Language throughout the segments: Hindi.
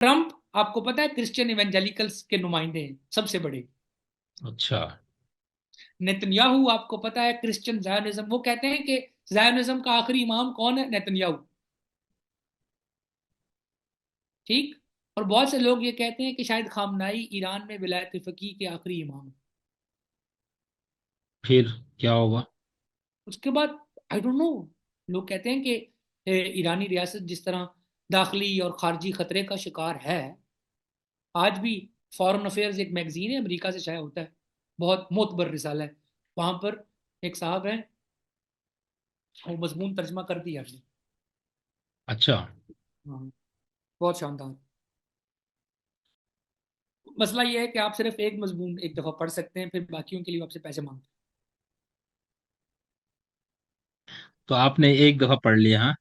ट्रंप, आपको पता है, क्रिश्चियन इवेंजेलिकल्स के नुमाइंदे हैं सबसे बड़े। अच्छा। नेतन्याहू, आपको पता है, क्रिश्चियन जायोनिज्म, वो कहते हैं कि जायोनिज्म का आखिरी इमाम कौन है? नेतन्याहू। ठीक। और बहुत से लोग ये कहते हैं कि शायद खामनाई ईरान में विलायत फकीह के आखिरी इमाम हैं। फिर क्या होगा? उसके बाद आई डोंट नो। लोग कहते हैं कि ईरानी रियासत जिस तरह दाखिली और खारजी खतरे का शिकार है आज भी। फॉरेन अफेयर्स एक मैगजीन है, अमेरिका से शाया होता है, बहुत मोतबर रिसाला है। वहां पर एक साहब हैं, वो मजमून तर्जमा कर दिया आपने। अच्छा। हाँ, बहुत शानदार। मसला ये है कि आप सिर्फ एक मजमून एक दफा पढ़ सकते हैं, फिर बाकियों के लिए आपसे पैसे मांगते हैं। तो आपने एक दफा पढ़ लिया, हाँ?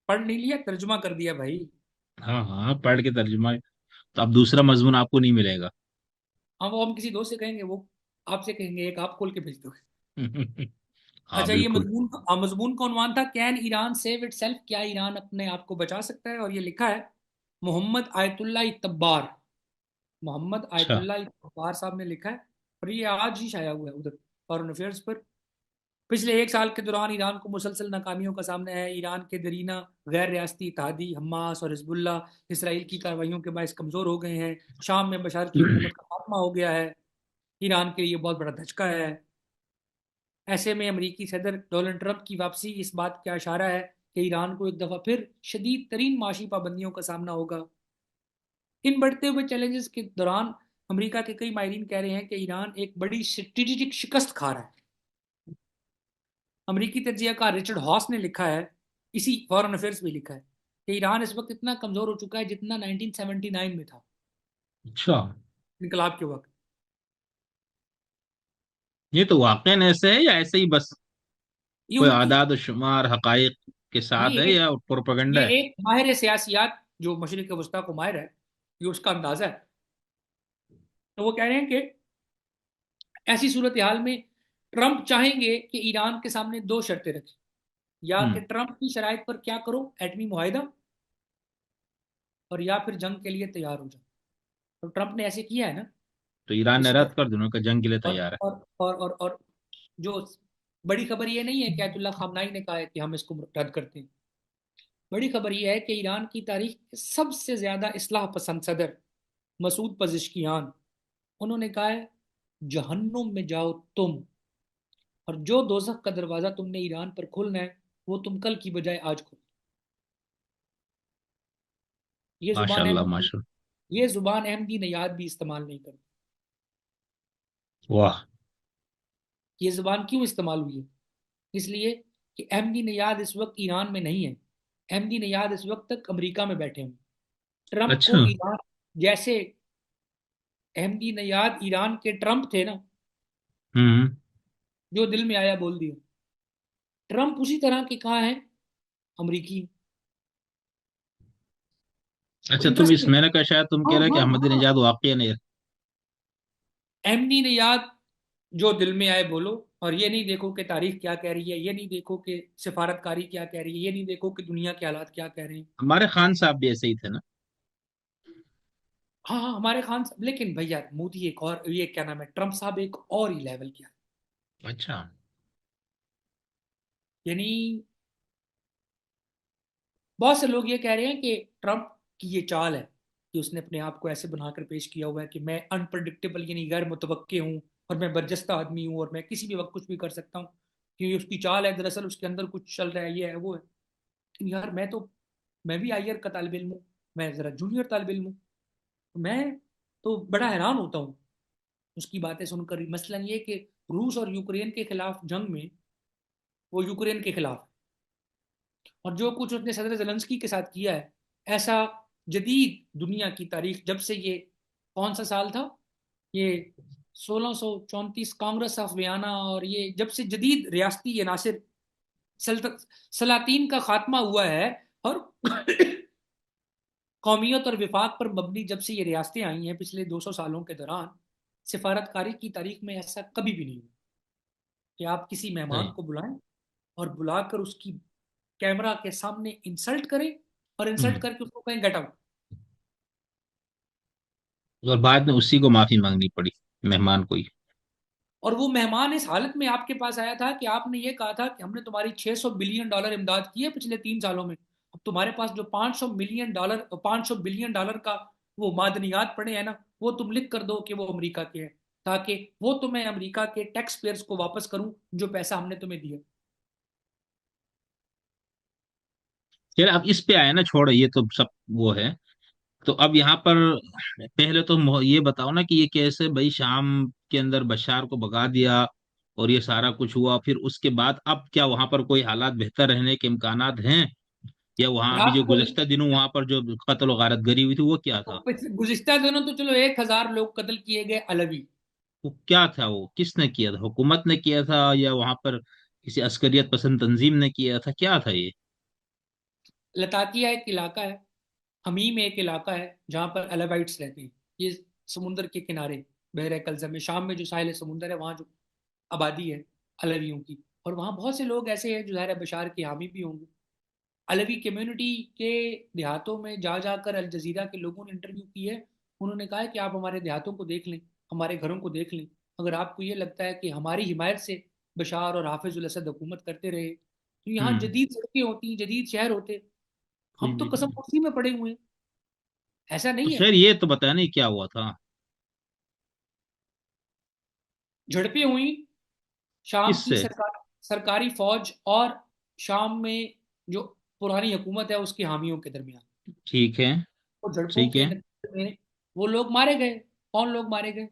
पढ़ नहीं लिया, तर्जुमा कर दिया भाई। हाँ हाँ, पढ़ के तर्जुमा। तो अब दूसरा मजमून आपको नहीं मिलेगा। हाँ, वो हम किसी दोस्त से कहेंगे, वो आपसे कहेंगे एक आप खोल के भेज दो। हाँ अच्छा, ये बिल्कुल। मजमून का उन्वान था, can Iran save it self, क्या ईरान अपने आप को बचा सकता है? और ये लिखा है मोहम्मद आयतुल्ला इतब्बार। मोहम्मद अच्छा। आयतुल्ला इतब्बार साहब ने लिखा है, और ये आज ही शाया हुआ है उधर फॉरेन अफेयर्स पर। पिछले एक साल के दौरान ईरान को मुसलसल नाकामियों का सामना है। ईरान के दरीना गैर रियासती इत्तेहादी हमास और हिजबुल्ला इसराइल की कार्रवाइयों के बायस कमजोर हो गए हैं। शाम में बशार की हुकूमत का खात्मा हो गया है। ईरान के लिए बहुत बड़ा धचका है। ऐसे में अमरीकी सदर डोनाल्ड ट्रंप की वापसी इस बात का इशारा है कि ईरान को एक दफा फिर शदीद तरीन माशी पाबंदियों का सामना होगा। इन बढ़ते हुए चैलेंजेस के दौरान अमेरिका के कई माहिरीन कह रहे हैं कि ईरान एक बड़ी स्ट्रेटेजिक शिकस्त खा रहा है। अमेरिकी तज्जियाकार रिचर्ड हॉस ने लिखा है, इसी फॉरेन अफेयर्स में लिखा है, कि ईरान इस वक्त इतना कमजोर हो चुका है जितना 1979 में था, अच्छा, इनकलाब के वक्त। ये तो वाकई ऐसे है या ऐसे ही बस ये कोई उनकी, आदाद शुमार हकाइक के साथ ये है एक या प्रोपेगेंडा ये है? एक माहिर सियासियात जो मशरिक वस्ता को माहिर है, ये उसका अंदाजा है। तो वो कह रहे हैं कि ऐसी सूरत हाल में ट्रंप चाहेंगे कि ईरान के सामने दो शर्तें रखें, या कि हम्म। ट्रंप की शराइत पर क्या करो, एटमी मुआहिदा, और या फिर जंग के लिए तैयार हो जाओ। तो ट्रंप ने ऐसे किया है ना तो ईरान ने इस रद्द वक्त। कर दोनों का जंग के लिए और तैयार है। और जो बड़ी खबर ये नहीं है कि आयतुल्ला खामनाई ने कहा है कि हम इसको रद्द करते हैं। बड़ी खबर ये है कि ईरान की तारीख के सबसे ज्यादा इस्लाह पसंद सदर मसूद पजिश्कियान, उन्होंने कहा है जहन्नुम में जाओ तुम, और जो दोजख का दरवाजा तुमने ईरान पर खोलना है वो तुम कल की बजाय आज खोलो। ये जुबान माशाल्लाह अहमदी, माशा। ये जुबान अहमदी नयाद भी इस्तेमाल नहीं करती। वाह। ये जुबान क्यों इस्तेमाल हुई है? इसलिए कि अहमदी नयाद इस वक्त ईरान में नहीं है। अहमदी नयाद इस वक्त तक अमेरिका में बैठे हैं। ट्रंप अच्छा। को ईरान जैसे अहमदी नयाद ईरान के ट्रंप थे ना, हम्म। जो दिल में आया बोल दिया। ट्रंप उसी तरह के कहाँ हैं अमरीकी। अच्छा, तुम इस इंटरेस्टिंग। मैंने कहा शायद तुम हाँ कह रहे हो कि हाँ अहमदी हाँ, नजाद वाकई नहीं है। अहमदी नयाद जो दिल में आए बोलो। और ये नहीं देखो कि तारीख क्या कह रही है, ये नहीं देखो कि सिफारतकारी क्या कह रही है, ये नहीं देखो कि दुनिया के हालात क्या कह रहे हैं। हमारे खान साहब भी ऐसे ही थे ना? हाँ हाँ, हमारे खान साहब, लेकिन भैया मोदी एक और, ये क्या नाम है, ट्रंप साहब एक और ही लेवल किया। अच्छा। यानी बहुत से लोग ये कह रहे हैं कि ट्रंप की ये चाल है कि उसने अपने आप को ऐसे बनाकर पेश किया हुआ है कि मैं अनप्रडिक्टेबल यानी गैर मुतवक्के हूँ, और मैं बर्जस्ता आदमी हूँ, और मैं किसी भी वक्त कुछ भी कर सकता हूँ। क्योंकि उसकी चाल है, दरअसल उसके अंदर कुछ चल रहा है, ये है वो है। लेकिन यार मैं भी आईआर का तालिब इल्म हूँ, मैं जरा जूनियर तालिब इल्म हूँ। मैं तो बड़ा हैरान होता हूँ उसकी बातें सुनकर। मसलन ये कि रूस और यूक्रेन के खिलाफ जंग में वो यूक्रेन के खिलाफ है, और जो कुछ उसने सदर जेलेंस्की के साथ किया है, ऐसा जदीद दुनिया की तारीख जब से ये, कौन सा साल था ये, 1634 कांग्रेस ऑफ वियना, और ये जब से जदीद रियासती ये नासिर सलातीन का खात्मा हुआ है, और कौमियत और विफाक पर मबनी जब से ये रियासतें आई हैं पिछले 200 सालों के दौरान, सिफारतकारी की तारीख में ऐसा कभी भी नहीं हुआ कि आप किसी मेहमान सही। को बुलाएं और बुलाकर उसकी कैमरा के सामने इंसल्ट करें, और इंसल्ट हम्म। करके उसको कहें गेट आउट। और बाद में उसी को माफी मांगनी पड़ी, मेहमान को ही। और वो मेहमान इस हालत में आपके पास आया था कि आपने ये कहा था कि हमने तुम्हारी 600 बिलियन डॉलर इमदाद की है पिछले 3 सालों में, अब तुम्हारे पास जो 500 मिलियन डॉलर, 500 बिलियन डॉलर का वो मादनियात पड़े हैं ना, वो तुम लिख कर दो कि वो अमेरिका के हैं, ताकि वो तुम्हें अमेरिका के टैक्स पेयर्स को वापस करूं जो पैसा हमने तुम्हें दिया। फिर अब इस पे आया ना, छोड़ ये तो सब वो है। तो अब यहाँ पर पहले तो ये बताओ ना कि ये कैसे भाई शाम के अंदर बशार को भगा दिया और ये सारा कुछ हुआ, फिर उसके बाद अब क्या वहां पर कोई हालात बेहतर रहने के इम्कानात हैं? या वहां अभी रात जो को गुज़श्ता दिनों वहां पर जो कत्ल गारत गरी हुई थी वो क्या था? गुजिश्ता दिनों तो चलो 1,000 लोग कत्ल किए गए अलवी। वो क्या था? वो किसने किया था? हुकूमत ने किया था या वहां पर किसी अस्करियत पसंद तंजीम ने किया था? क्या था ये? लताकिया एक इलाका है, हमीम एक इलाका है जहाँ पर अलेवाइट्स रहते हैं। ये समुंदर के किनारे, बहरे कलज़म में, शाम में जो साहिल समुंदर है वहाँ जो आबादी है अलवियों की, और वहाँ बहुत से लोग ऐसे हैं जो ज़ाहिर है बशार के हामी भी होंगे। अलवी कम्युनिटी के देहातों में जा जाकर अल जजीरा के लोगों ने इंटरव्यू की है। उन्होंने कहा है कि आप हमारे देहातों को देख लें, हमारे घरों को देख लें, अगर आपको ये लगता है कि हमारी हिमायत से बशार और हाफिजुल असद हुकूमत करते रहे तो यहाँ हम्म। जदीद सड़कें होती, जदीद शहर होते। जी हम तो जी कसम जी। उसी में पड़े हुए हैं। ऐसा तो नहीं है। खैर ये तो बताया नहीं क्या हुआ था। झड़पें हुई शाम की किससे? सरकारी फौज और शाम में जो पुरानी हुकूमत है उसके हामियों के दरमियान। ठीक है। और झड़पों ठीक के है। नतीजे में वो लोग मारे गए। कौन लोग मारे गए?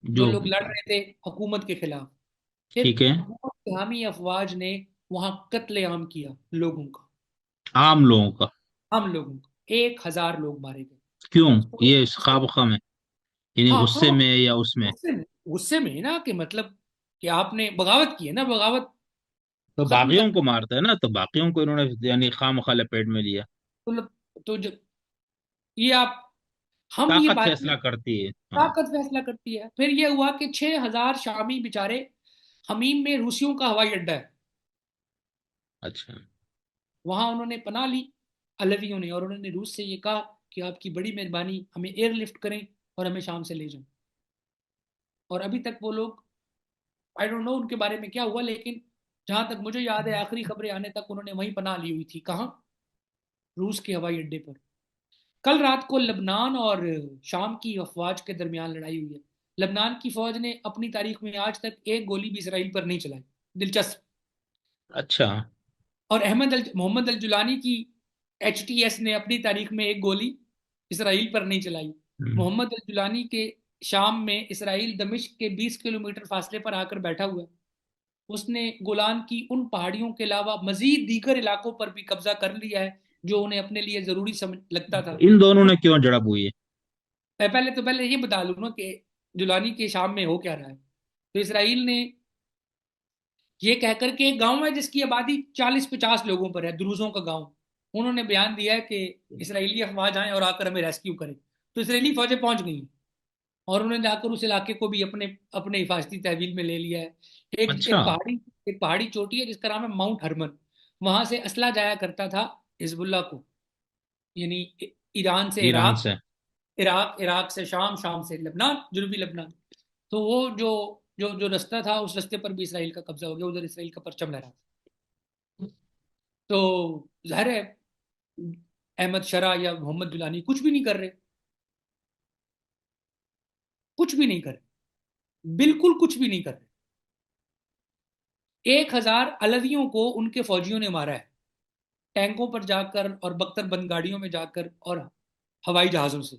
जो जो। लोग लड़ रहे थे हुकूमत के खिलाफ। फिर ठीक है। हुकूमत के हामी अफवाज ने वहां कत्लेआम किया लोगों का, आम लोगों का? हम लोगों का 1,000 लोग मारे गए। क्यों? तो ये इसका, खाम में, यानी हाँ गुस्से हाँ, में या उसमें? गुस्से में ना कि मतलब कि आपने बगावत की है ना, बगावत तो खत्म कर। बाकियों को मारता है ना, तो बाकियों को इन्होंने यानी खाम खा लपेट में लिया। तो, तो जो ये आप, हम ये ताकत बात, फैसला करती है, हाँ। ताकत फैसला करती है। फिर ये हुआ कि 6,000 शामी बेचारे, हमीम में रूसियों का हवाई अड्डा है, अच्छा। वहां उन्होंने पनाह ली अलवियों ने, और उन्होंने रूस से ये कहा कि आपकी बड़ी मेहरबानी हमें एयरलिफ्ट करें और हमें शाम से ले जाएं। और अभी तक वो लोग, आई डोंट नो उनके बारे में क्या हुआ, लेकिन जहां तक मुझे याद है आखिरी खबरें आने तक उन्होंने वहीं पनाह ली हुई थी। कहाँ? रूस के हवाई अड्डे पर। कल रात को लबनान और शाम की अफवाज के दरमियान लड़ाई हुई है। लबनान की फौज ने अपनी तारीख में आज तक एक गोली भी इसराइल पर नहीं चलाई। दिलचस्प। अच्छा। और मोहम्मद अल जुलानी की HTS ने अपनी तारीख में एक गोली इसराइल पर नहीं चलाई। हम्म। मोहम्मद अल जुलानी के शाम में इसराइल दमिश्क के 20 किलोमीटर फासले पर आकर बैठा हुआ है। उसने गोलान की उन पहाड़ियों के अलावा मजीद दीगर इलाकों पर भी कब्जा कर लिया है जो उन्हें अपने लिए जरूरी समझ लगता था। इन दोनों ने क्यों झड़प हुई है? पहले ये बता लूँ ना कि जुलानी के शाम में हो क्या रहा है। तो इसराइल ने ये कहकर के, एक गांव है जिसकी आबादी 40-50 लोगों पर है, द्रुजों का गांव, उन्होंने बयान दिया है कि इसराइली अफवाज आए और आकर हमें रेस्क्यू करें। तो इसराइली फौजें पहुंच गई और उन्होंने जाकर उस इलाके को भी अपने अपने हिफाजती तहवील में ले लिया है। एक अच्छा। एक पहाड़ी चोटी है जिसका नाम है माउंट हरमन। वहां से असला जाया करता था हिजबुल्लाह को, यानी ईरान से ईरान इराक, से? इराक से शाम, शाम से लबनान, जनूबी लबनान। तो वो जो जो जो रास्ता था उस रास्ते पर भी इसराइल का कब्जा हो गया, उधर इसराइल का परचम लहरा। तो जाहिर है अहमद शरा या मोहम्मद दुलानी कुछ भी नहीं कर रहे, कुछ भी नहीं कर रहे, बिल्कुल कुछ भी नहीं कर रहे। 1,000 अलवियों को उनके फौजियों ने मारा है, टैंकों पर जाकर और बख्तरबंद गाड़ियों में जाकर और हवाई जहाजों से।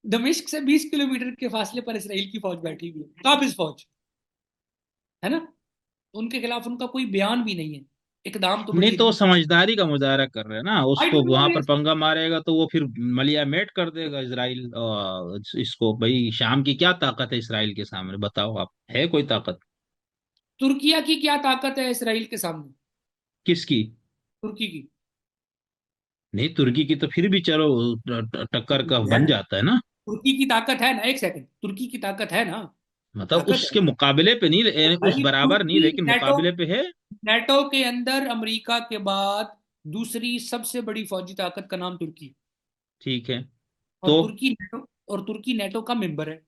दमिश्क से 20 किलोमीटर के फासले पर इसराइल की फौज बैठी हुई है, काबिज फौज, है ना। उनके खिलाफ उनका कोई बयान भी नहीं है। इकदाम तो नहीं बड़ी तो वो अजीब। समझदारी का मुजाहरा कर रहे हैं ना, आई उसको डोंट नो। वहां पर पंगा मारेगा तो वो फिर मलिया मेट कर देगा इसराइल। इसको भाई शाम की क्या ताकत है इसराइल के सामने? बताओ आप, है कोई ताकत? तुर्किया की क्या ताकत है इसराइल के सामने? किसकी? तुर्की की। नहीं, तुर्की की तो फिर भी चलो टक्कर का है बन ना, जाता है ना। तुर्की की ताकत है ना, एक सेकंड, तुर्की की ताकत है ना, मतलब ताकत है। उसके मुकाबले पे नहीं, तो यानी उस भाई बराबर नहीं, तुर्की लेकिन नेटो, मुकाबले पे है। नेटो के अंदर अमेरिका के बाद दूसरी सबसे बड़ी फौजी ताकत का नाम तुर्की। ठीक है। और तो तुर्की नेटो का मेंबर है।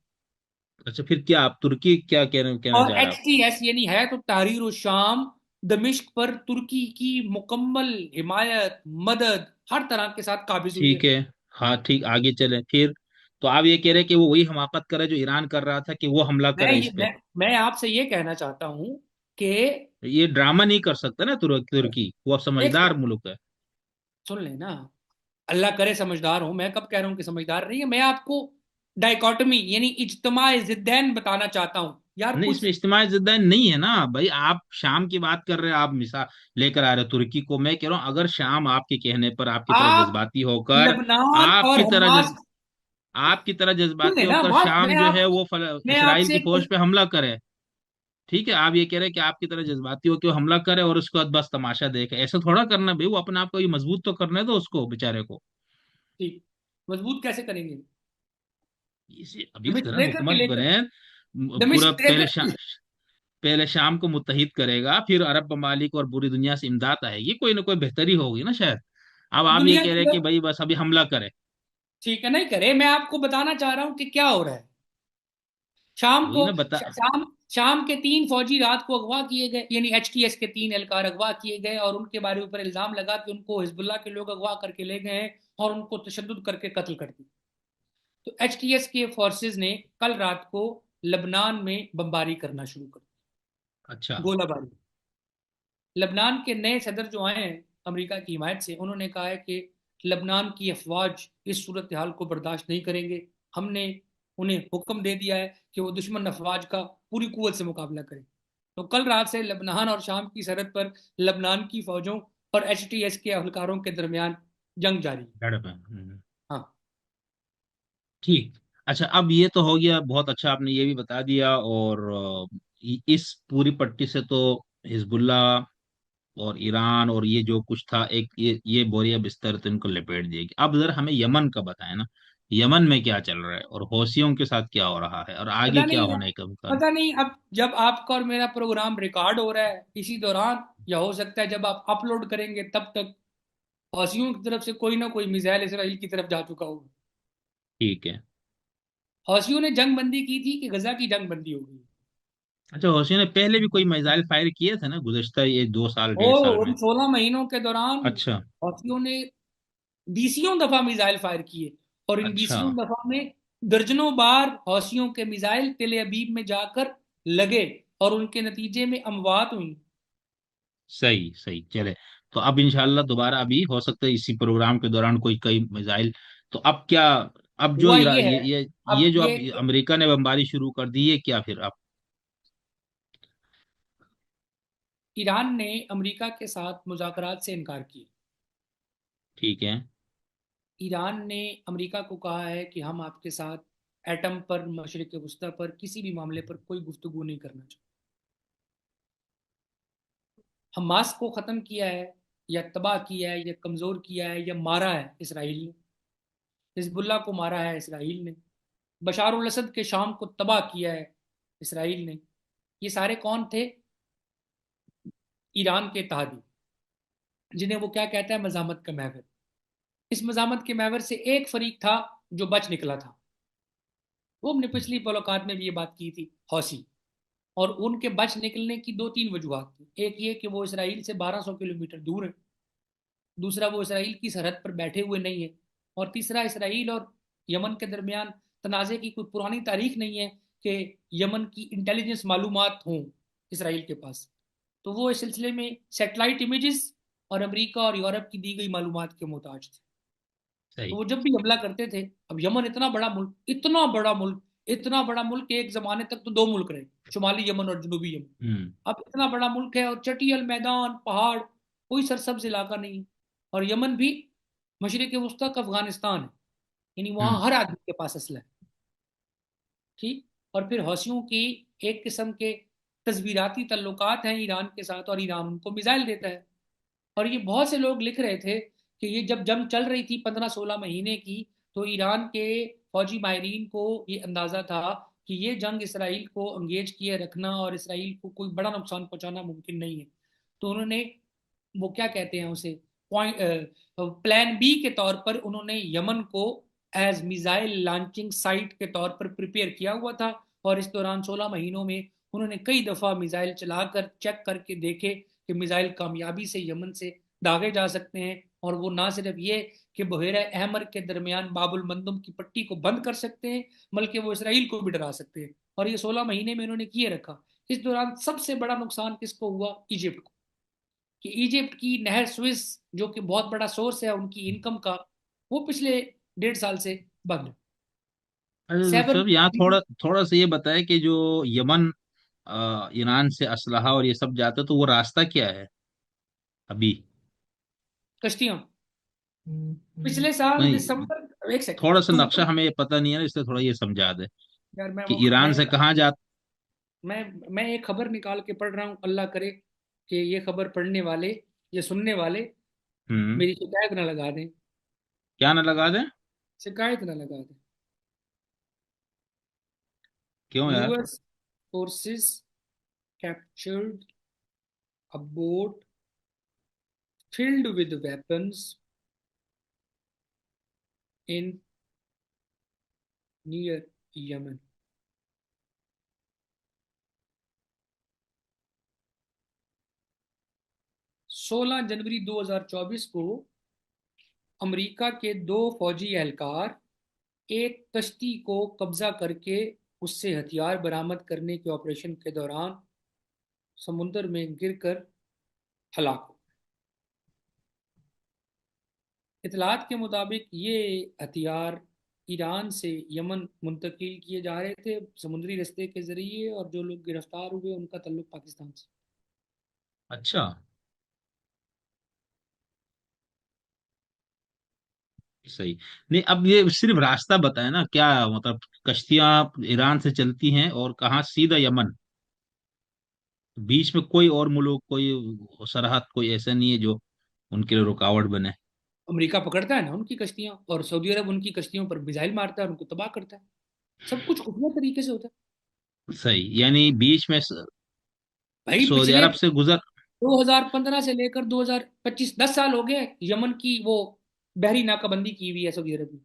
अच्छा, फिर क्या आप तुर्की क्या कहना और चाह रहे हैं एच आप? टी एस यानी है तो तहरीर शाम, दमिश्क पर तुर्की की मुकम्मल हिमायत, मदद हर तरह के साथ काबिज हुई ठीक है। है। हाँ ठीक, आगे चले फिर। तो आप ये कह रहे हैं कि वो वही हमाकत करे जो ईरान कर रहा था, कि वो हमला मैं करे ये इस पे? मैं आपसे ये कहना चाहता हूं कि ये ड्रामा नहीं कर सकता ना तुर्की, वो अब एक समझदार मुल्क है। सुन लेना, अल्लाह करे समझदार हूं, मैं कब कह रहा हूं कि समझदार नहीं है। मैं आपको डाइकोटमी यानी इज्तिमा जिद्दैन बताना चाहता हूं यार। नहीं, कुछ इसमें इज्तिमाई जिद्दैन नहीं है ना भाई। आप शाम की बात कर रहे हैं, आप मिसाल लेकर आ रहे हो तुर्की को। मैं कह रहा हूँ अगर शाम आपके कहने पर आपकी तरह आप जज्बाती होकर, लबनान और आपकी तरह हमास, आपकी तरह सुन जज्बाती लेना होकर बात, शाम जो है वो मैं इसराइल आपसे की फौज पे हमला करे। ठीक है, आप ये कह रहे हैं कि आपकी तरह जज्बाती हो कि वो हमला करे और उसके बाद बस तमाशा देखे। ऐसा थोड़ा करना भाई, वो अपने आप को ये मजबूत तो करने दो उसको बेचारे को। ठीक, मजबूत कैसे करेंगे? इसी अभी इस दमिश्क तरह लेकर के हुकूमत लेकर, बने, पूरा दमिश्क लेकर, पहले शाम को मुत्तहिद करेगा, फिर अरब ममालिक और पूरी दुनिया से इमदाद आएगी, कोई ना कोई बेहतरी होगी ना शायद। अब आप ये दुनिया कह रहे की हैं कि लोग, भाई बस अभी हमला करे। ठीक है नहीं करे, मैं आपको बताना चाह रहा हूं कि क्या हो रहा है। शाम वही को ना बता। शाम शाम के 3 फौजी रात को अगवा किए गए, यानी एचटीएस के 3 एहलकार अगवा किए गए, और उनके बारे ऊपर इल्जाम लगा कि उनको हिजबुल्लाह के लोग अगवा करके ले गए हैं और उनको तशद्दुद करके कत्ल कर दिया। तो एचटीएस के फोर्सेस ने कल रात को लबनान में बमबारी करना शुरू कर अच्छा। दी, गोलाबारी। लबनान के नए सदर जो आए हैं अमेरिका की हिमायत से, उन्होंने कहा है कि लबनान की अफवाज इस सूरत हाल को बर्दाश्त नहीं करेंगे। हमने उन्हें हुक्म दे दिया है कि वो दुश्मन अफवाज का पूरी कुव्वत से मुकाबला करें। तो कल रात से लबनान और शाम की सरहद पर लबनान की फौजों और एचटीएस के अहलकारों के दरमियान जंग जारी है। झड़प है। हाँ। ठीक। अच्छा, अब ये तो हो गया, बहुत अच्छा आपने ये भी बता दिया। और इस पूरी पट्टी से तो हिजबुल्ला और ईरान और ये जो कुछ था, एक ये बोरिया बिस्तर तो इनको लपेट दिएगी। अब जरा हमें यमन का बताएं ना। यमन में क्या चल रहा है और हौसियों के साथ क्या हो रहा है और आगे पता क्या नहीं, होने का इम्कान? पता नहीं अब जब आपका और मेरा प्रोग्राम रिकॉर्ड हो रहा है इसी दौरान, या हो सकता है जब आप अपलोड करेंगे तब तक हौसियों की तरफ से कोई ना कोई मिसाइल इसराइल की तरफ जा चुका होगा। ठीक है। हौसियों ने जंग बंदी की थी कि गजा की जंग बंदी होगी? अच्छा, हौसियों ने पहले भी कोई मिसाइल फायर किए थे ना गुज़श्ता ये 2 साल ओ, 1.5 साल में? उन 16 महीनों के दौरान अच्छा। हौसियों ने बीसियों दफा मिसाइल फायर किए, और इन अच्छा। बीसियों दफा में दर्जनों बार हौसियों के मिसाइल तेल अबीब में जाकर लगे और उनके नतीजे में अमवात हुई। सही सही चले। तो अब इंशाल्लाह दोबारा अभी हो सकता है इसी प्रोग्राम के दौरान कोई कई मिसाइल। तो अब क्या? अब जो हुआ ये है, ये अब जो ये अब अमेरिका ने बमबारी शुरू कर दी है, क्या फिर अब? ईरान ने अमेरिका के साथ मुज़ाकरात से इनकार किया। ठीक है। ईरान ने अमेरिका को कहा है कि हम आपके साथ एटम पर, मशरिक वस्ता पर किसी भी मामले पर कोई गुफ्तगू नहीं करना चाहते। हमास को ख़त्म किया है या तबाह किया है या कमज़ोर किया है या मारा है इसराइल ने। हिजबुल्लाह को मारा है इसराइल ने। बशार उल असद के शाम को तबाह किया है इसराइल ने। ये सारे कौन थे? ईरान के इत्तेहादी, जिन्हें वो क्या कहता है, मजामत का महवर। इस मजामत के महवर से एक फरीक था जो बच निकला था। वो हमने पिछली मुलाकात में भी ये बात की थी, हौसी। और उनके बच निकलने की दो तीन वजूहत थी। एक ये कि वो इसराइल से 1200 किलोमीटर दूर है। दूसरा, वो इसराइल की सरहद पर बैठे हुए नहीं है। और तीसरा, इसराइल और यमन के दरमियान तनाज़े की कोई पुरानी तारीख नहीं है कि यमन की इंटेलिजेंस मालूमात हों इसराइल के पास। तो वो इस सिलसिले में सेटेलाइट इमेजेस और अमेरिका और यूरोप की दी गई मालूमात के मोहताज थे। तो सही। वो जब भी हमला करते थे, अब यमन इतना बड़ा मुल्क, इतना बड़ा मुल्क, इतना बड़ा मुल्क कि एक जमाने तक तो दो मुल्क रहे, शुमाली यमन और जनूबी यमन। हम्म। अब इतना बड़ा मुल्क है और चटियल मैदान, पहाड़, कोई सरसब्ज इलाका नहीं है। और यमन भी मशरिक वस्ता का अफगानिस्तान है, यानी हम्म। वहां हर आदमी के पास असला है। ठीक। और फिर हौसियों की एक किस्म के तस्वीराती तल्लुकात हैं ईरान के साथ, और ईरान उनको मिसाइल देता है। और ये बहुत से लोग लिख रहे थे कि ये जब जंग चल रही थी 15-16 महीने की, तो ईरान के फौजी माहरीन को ये अंदाजा था कि ये जंग इसराइल को अंगेज किए रखना और इसराइल को कोई बड़ा नुकसान पहुंचाना मुमकिन नहीं है। तो उन्होंने, वो क्या कहते हैं उसे, प्लान बी के तौर पर उन्होंने यमन को एज मिसाइल लॉन्चिंग साइट के तौर पर प्रिपेयर किया हुआ था। और इस दौरान 16 महीनों में उन्होंने कई दफा मिसाइल चलाकर चेक करके देखे कि मिसाइल कामयाबी से यमन से दागे जा सकते हैं। और वो ना सिर्फ ये कि बहेरा अहमर के दरमियान बाबुल मंदुम की पट्टी को बंद कर सकते हैं, बल्कि वो इसराइल को भी डरा सकते हैं। और ये 16 महीने में उन्होंने किए रखा। इस दौरान सबसे बड़ा नुकसान किसको हुआ? इजिप्ट को। कि इजिप्ट की नहर स्विस, जो कि बहुत बड़ा सोर्स है उनकी इनकम का, वो पिछले 1.5 साल से बंद है। अरे तो सेवन फिर यहाँ थोड़ा थोड़ा सा ये बताए कि जो यमन ईरान से असलहा और ये सब जाता है तो वो रास्ता क्या है अभी? कश्तियां। पिछले साल नहीं, दिसंबर, एक सेकंड, थोड़ा सा नक्शा अक्टूबर। हमें पता नहीं है ना, इसलिए थोड़ा ये समझा दे यार मैं कि वो ईरान से कहाँ जा। मैं एक खबर निकाल के पढ़ रहा हूँ, अल्लाह करे कि ये खबर पढ़ने वाले, ये सुनने वाले हम्म। मेरी शिकायत ना लगा दें। क्या ना लगा दें? शिकायत ना लगा दें। क्यों यार? US forces captured a boat filled with weapons in near Yemen। 16 जनवरी 2024 को अमेरिका के दो फौजी एहलकार एक कश्ती को कब्जा करके उससे हथियार बरामद करने के ऑपरेशन के दौरान समुद्र में गिरकर हलाक हो। इतलात के मुताबिक ये हथियार ईरान से यमन मुंतकिल किए जा रहे थे समुद्री रास्ते के जरिए, और जो लोग गिरफ्तार हुए उनका ताल्लुक पाकिस्तान से। अच्छा, सही। नहीं, अब ये सिर्फ रास्ता बताए ना, क्या मतलब कश्तियां ईरान से चलती हैं और कहाँ सीधा यमन? बीच में कोई और मुल्क, कोई सरहद, कोई ऐसा नहीं है जो उनके लिए रुकावट बने? अमेरिका पकड़ता है ना उनकी कश्तियां, और सऊदी अरब उनकी कश्तियों पर मिसाइल मारता है और उनको तबाह करता है। सब कुछ खुफिया तरीके से होता है। सही, यानी बीच में भाई सऊदी पिछले अरब से गुजर। 2015 से लेकर 2025, 10 साल हो गए यमन की वो बहरी नाकाबंदी की हुई है सऊदी अरब ने।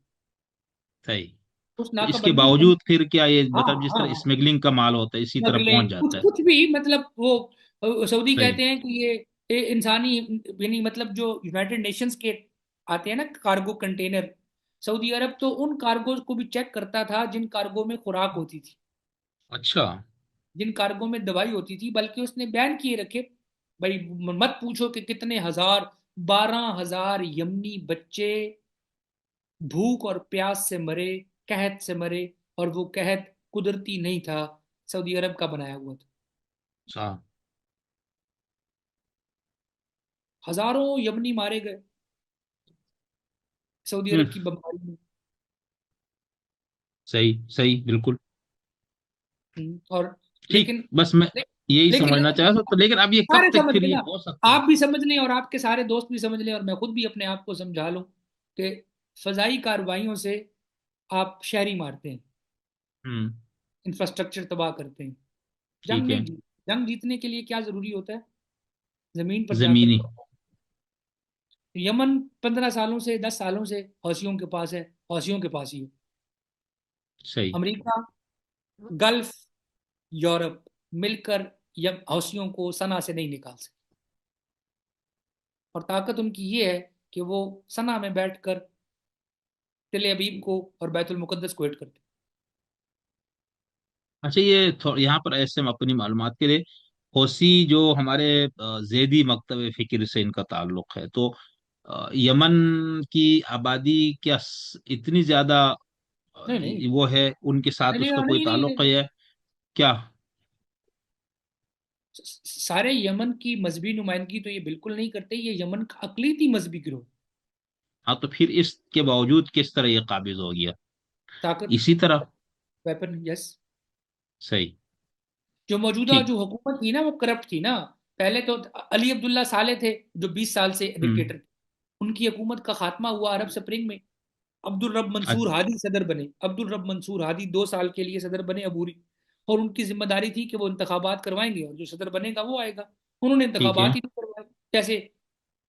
सही। उस तो इसके नाकाबंदी को, बावजूद फिर क्या ये हाँ मतलब जिस तरह हाँ, स्मगलिंग का माल होता है इसी तरह नकलें पहुंच कुछ जाता है? कुछ भी, मतलब वो सऊदी सही। कहते हैं कि ये इंसानी, यानी मतलब जो यूनाइटेड नेशंस के आते हैं ना कार्गो कंटेनर, सऊदी अरब तो उन कार्गो को भी चेक करता था जिन कार्गो में खुराक होती थी, अच्छा। जिन कार्गो में दवाई होती थी। बल्कि उसने बैन किए रखे। भाई मत पूछो कि कितने हजार, 12,000 यमनी बच्चे भूख और प्यास से मरे, कहत से मरे। और वो कहत कुदरती नहीं था, सऊदी अरब का बनाया हुआ था। अच्छा। हजारों यमनी मारे गए सऊदी हम्म। अरब की बमबारी में। सही सही, बिल्कुल और ठीक। लेकिन बस मैं यही लेकिन समझना लेकिन चाह था, तो लेकिन अब ये कब सारे तक समझ फिर लें ये ना, हो सकता है? आप भी समझ लें और आपके सारे दोस्त भी समझ लें और मैं खुद भी अपने आप को समझा लूं कि फजाई कार्रवाइयों से आप शहरी मारते हैं, हम्म। इंफ्रास्ट्रक्चर तबाह करते हैं। जंग ठीक है। नहीं जीत जंग जीतने के लिए क्या जरूरी होता है? जमीन पर जाकर जमीनी। यमन 15 सालों से, 10 सालों से हौसियों के पास है, हौसियों के पास ही है। सही। अमेरिका, गल्फ, यूरोप मिलकर यम हौसियों को सना से नहीं निकाल सकते। और ताकत उनकी ये है कि वो सना में बैठकर तिल अबीब को और बैतुल मुकद्दस को हिट करते अच्छा, ये यहाँ पर ऐसे में अपनी मालूमात के लिए, होसी जो हमारे जैदी मकतब फिक्र से इनका ताल्लुक है, तो यमन की आबादी क्या इतनी ज्यादा हैं। नहीं नहीं वो है, उनके साथ नहीं उसका कोई नहीं नहीं, ताल्लुक है नहीं। या क्या? सारे यमन की मजहबी नुमाइंदगी तो ये बिल्कुल नहीं करते, ये यमन का अकलीती मजहबी गिरोह। हाँ, तो फिर इसके बावजूद किस तरह ये काबिज हो गया? ताकत, इसी तरह। Weapon, yes. सही। जो मौजूदा ठीक। जो हुकूमत थी ना वो करप्ट थी ना। पहले तो अली अब्दुल्ला साले थे जो 20 साल से हम्म। डिक्टेटर, उनकी हुकूमत का खात्मा हुआ अरब स्प्रिंग में। अब्दुल रब मंसूर अच्छा। हादी सदर बने, अब्दुल रब मंसूर हादी 2 साल के लिए सदर बने अबूरी। और उनकी जिम्मेदारी थी कि वो इंतखाबात करवाएंगे और जो सदर बनेगा वो आएगा। उन्होंने ठीक है। इंतखाबात ही नहीं करवाए। कैसे?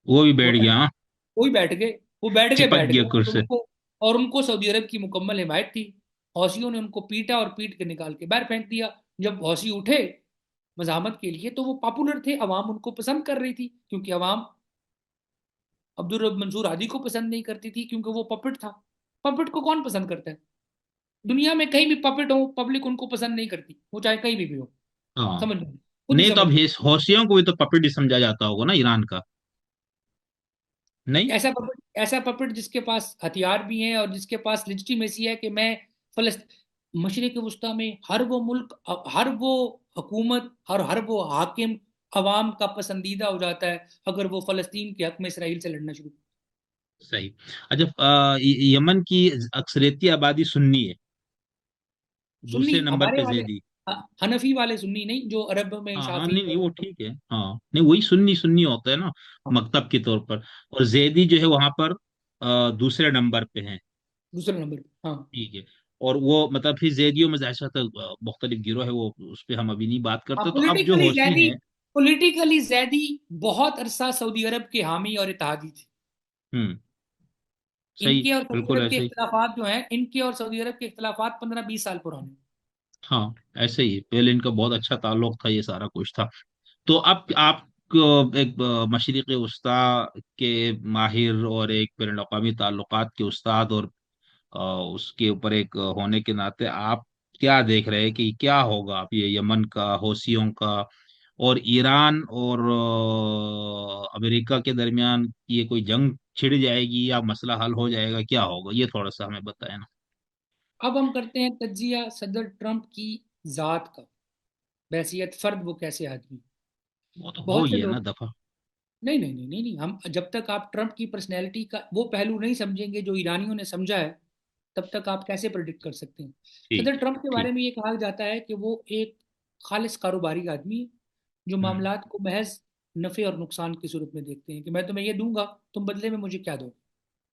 वो भी वो बैठ गया, हाँ। वही बैठ गए। वो बैठ गए चिपक बैठ गया गए कुर्सी। और उनको सऊदी अरब की मुकम्मल हिमायत थी। हौसियों ने उनको पीटा और पीट के निकाल के बाहर फेंक दिया। जब हौसी उठे मजामत के लिए तो वो पॉपुलर थे, अवाम उनको पसंद कर रही थी, क्योंकि अवाम अब्दुल रब मंसूर हादी को पसंद नहीं करती थी, क्योंकि वो पपेट था। पपेट को कौन पसंद करता है? दुनिया में कहीं भी पपेट हो, पब्लिक उनको पसंद नहीं करती, वो चाहे कहीं भी हो। हाँ। समझ लो, खुद ही नहीं तो समझ अब लो। हौसियों को भी तो पपेट ही समझा जाता होगा ना ईरान का, नहीं? ऐसा पपेट जिसके पास हथियार भी हैं और जिसके पास लिजिटिमेसी है कि मैं फलस्त मशरिक वस्ता में हर वो मुल्क, हर वो हुकूमत, हर वो हाकिम अवाम का पसंदीदा हो जाता है अगर वो फलस्तीन के हक में इसराइल से लड़ना शुरू। सही। अच्छा, यमन की अक्सरियती आबादी सुन्नी है, सुन्नी दूसरे नंबर हमारे पे वाले, जैदी। हनफी वाले सुन्नी नहीं, जो अरब में हाँ हाँ, शाफी नहीं नहीं, है। वो ठीक है, हाँ नहीं वही सुन्नी सुन्नी होता है ना, हाँ, मकतब के तौर पर। और जैदी जो है वहां पर दूसरे नंबर पे है। दूसरे नंबर पे, हाँ। ठीक है। और वो मतलब फिर जैदियों में ऐसा तो मुख्तलिफ गिरोह है, वो उस पर हम अभी नहीं बात हाँ, करते। तो अब जो पॉलिटिकली हौसी जैदी, हैं। पॉलिटिकली जैदी बहुत अरसा सऊदी अरब के हामी और इत्तेहादी थे। हम्म। सही। इनके और सऊदी बिल्कुल अरब के ऐसे ही। इख्तलाफात जो हैं, इनके और सऊदी अरब के इख्तलाफात 15-20 साल पुराने हैं। हाँ, ऐसे ही पहले इनका बहुत अच्छा ताल्लुक था, ये सारा कुछ था। तो अब आप एक मशरिक़ उस्ता के माहिर और एक बैनुल अक़वामी ताल्लुकात के उस्ताद, और उसके ऊपर एक होने के नाते आप क्या देख रहे हैं कि क्या होगा? आप ये यमन का, हौसियों का, और ईरान और अमेरिका के दरमियान ये कोई जंग छिड़ जाएगी या मसला हल हो जाएगा, क्या होगा? ये थोड़ा सा हमें बताएं ना। अब हम करते हैं तज्जिया सदर ट्रंप की जात का, बहसियत फर्द वो कैसे आदमी। वो तो हो बहुत ही से है ना लोग, दफा। नहीं नहीं नहीं नहीं नहीं, हम जब तक आप ट्रंप की पर्सनैलिटी का वो पहलू नहीं समझेंगे जो ईरानियों ने समझा है, तब तक आप कैसे प्रेडिक्ट कर सकते हैं। ठीक सदर है। ट्रंप के बारे ठीक। में ये कहा जाता है कि वो एक खालिस कारोबारी आदमी है, जो हम्म। मामलात को महज नफ़े और नुकसान की सूरत में देखते हैं कि मैं तुम्हें ये दूंगा, तुम बदले में मुझे क्या दो।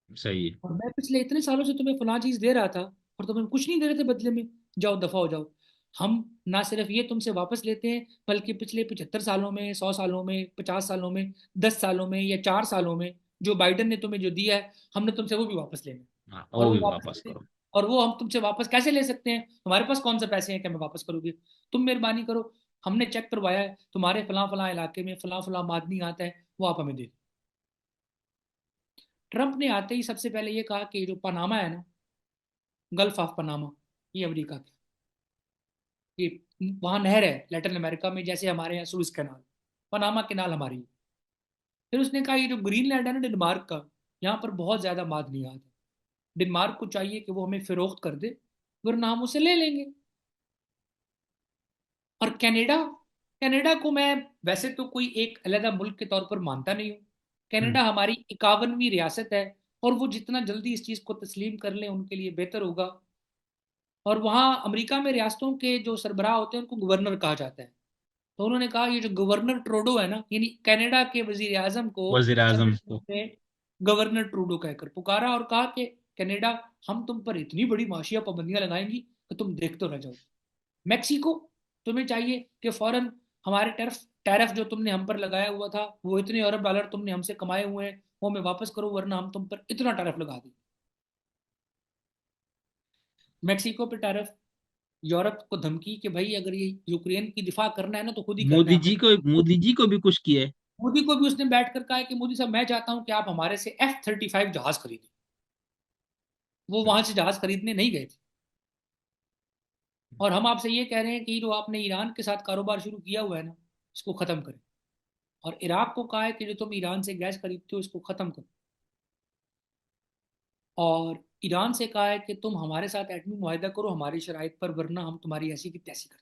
सही है। और मैं पिछले इतने सालों से तुम्हें फलां चीज दे रहा था और तुम कुछ नहीं दे रहे थे बदले में, जाओ दफा हो जाओ। हम ना सिर्फ ये तुमसे वापस लेते हैं, बल्कि पिछले 75 सालों में, 100 सालों में, 50 सालों में, 10 सालों में या 4 सालों में जो बाइडन ने तुम्हें जो दिया है, हमने तुमसे वो भी वापस लेना है। हाँ, और वो वो भी वापस वापस लेते हैं। करो। और वो हम तुमसे वापस कैसे ले सकते हैं? हमारे पास कौन से पैसे हैं कि हमें वापस करोगे? तुम मेहरबानी करो, हमने चेक करवाया है तुम्हारे फलां फलां इलाके में फलां फलां मादनी आता है, वो आप हमें दे दो। ट्रंप ने आते ही सबसे पहले ये कहा कि जो पनामा है ना, गल्फ ऑफ पनामा, ये अमेरिका की, ये वहां नहर है लैटिन अमेरिका में, जैसे हमारे यहाँ सुइस कैनाल, पनामा कैनाल हमारी है। फिर उसने कहा ये जो ग्रीनलैंड है ना डेनमार्क का, यहाँ पर बहुत ज्यादा मादनियात है, डेनमार्क को चाहिए कि वो हमें फिरोख्त कर दे, वरना हम उसे ले लेंगे। और कनाडा, कनाडा को मैं वैसे तो कोई एक अलग मुल्क के तौर पर मानता नहीं हूँ। हम्म। कनाडा हमारी 51वीं रियासत है, और वो जितना जल्दी इस चीज को तस्लीम कर ले उनके लिए बेहतर होगा। और वहाँ अमेरिका में रियासतों के जो सरबराह होते हैं उनको गवर्नर कहा जाता है। तो उन्होंने कहा ये जो गवर्नर ट्रूडो है ना, यानी कनाडा के वजीर आजम को वजीर सदर आजम ट्रंप को। ने गवर्नर ट्रूडो कहकर पुकारा और कहा कि कनाडा, हम तुम पर इतनी बड़ी माशिया पाबंदियां लगाएंगी कि तुम देख तो रह जाओ। मैक्सिको, तुम्हें चाहिए कि फौरन हमारे टैरिफ टैरिफ जो तुमने हम पर लगाया हुआ था, वो इतने अरब डॉलर तुमने हमसे कमाए हुए हैं, वो हमें वापस करो, वरना हम तुम पर इतना टैरिफ लगा दें। मैक्सिको पे टैरिफ। यूरोप को धमकी कि भाई अगर ये यूक्रेन की दिफा करना है ना तो खुद ही करना है हमें। मोदी जी को भी कुछ किया है। मोदी को भी उसने बैठकर कहा है कि मोदी साहब, मैं चाहता हूं कि आप हमारे से F-35 जहाज खरीदें। वो हम्म। वहां से जहाज खरीदने नहीं गए थे। और हम आपसे ये कह रहे हैं कि जो आपने ईरान के साथ कारोबार शुरू किया हुआ है ना, इसको खत्म करें। और इराक को कहा है कि जो तुम ईरान से गैस खरीदते हो इसको खत्म करो। और ईरान से कहा है कि तुम हमारे साथ एटमी मुआहिदा करो हमारी शराइत पर, वरना हम तुम्हारी ऐसी की तैसी करें।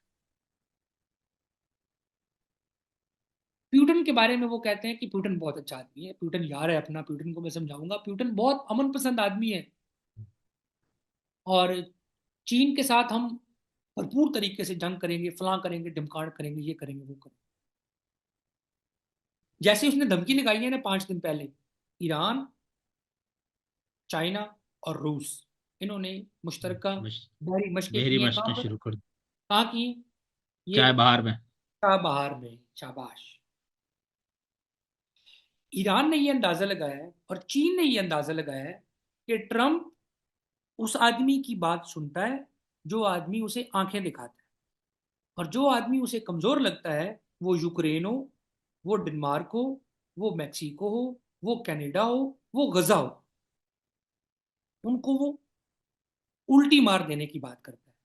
प्यूटन के बारे में वो कहते हैं कि प्यूटन बहुत अच्छा आदमी है, प्यूटन यार है अपना, प्यूटन को मैं समझाऊंगा, प्यूटन बहुत अमन पसंद आदमी है। और चीन के साथ हम भरपूर तरीके से जंग करेंगे, फलां करेंगे, ढिमकाड़ करेंगे, ये करेंगे, वो करेंगे। जैसे उसने धमकी लगाई है ना 5 दिन पहले, ईरान, चाइना और रूस, इन्होंने मुश्तरका मश- बहरी मशकें मेरी की हैं। कहाँ मशक़ें पर? शुरू कर। कहाँ की हैं? ये चाय बाहर में। चाबहार में। शाबाश। ईरान ने ये अंदाजा लगाया है और चीन ने ये अंदाजा लगाया है कि ट्रम्प उस आदमी की बात सुनता है जो आदमी उसे आंखें दिखाता है, और जो आदमी उसे कमजोर लगता है, वो यूक्रेन हो, वो डेनमार्क हो, वो मैक्सिको हो, वो कनाडा हो, वो गजा हो, उनको वो उल्टी मार देने की बात करता है।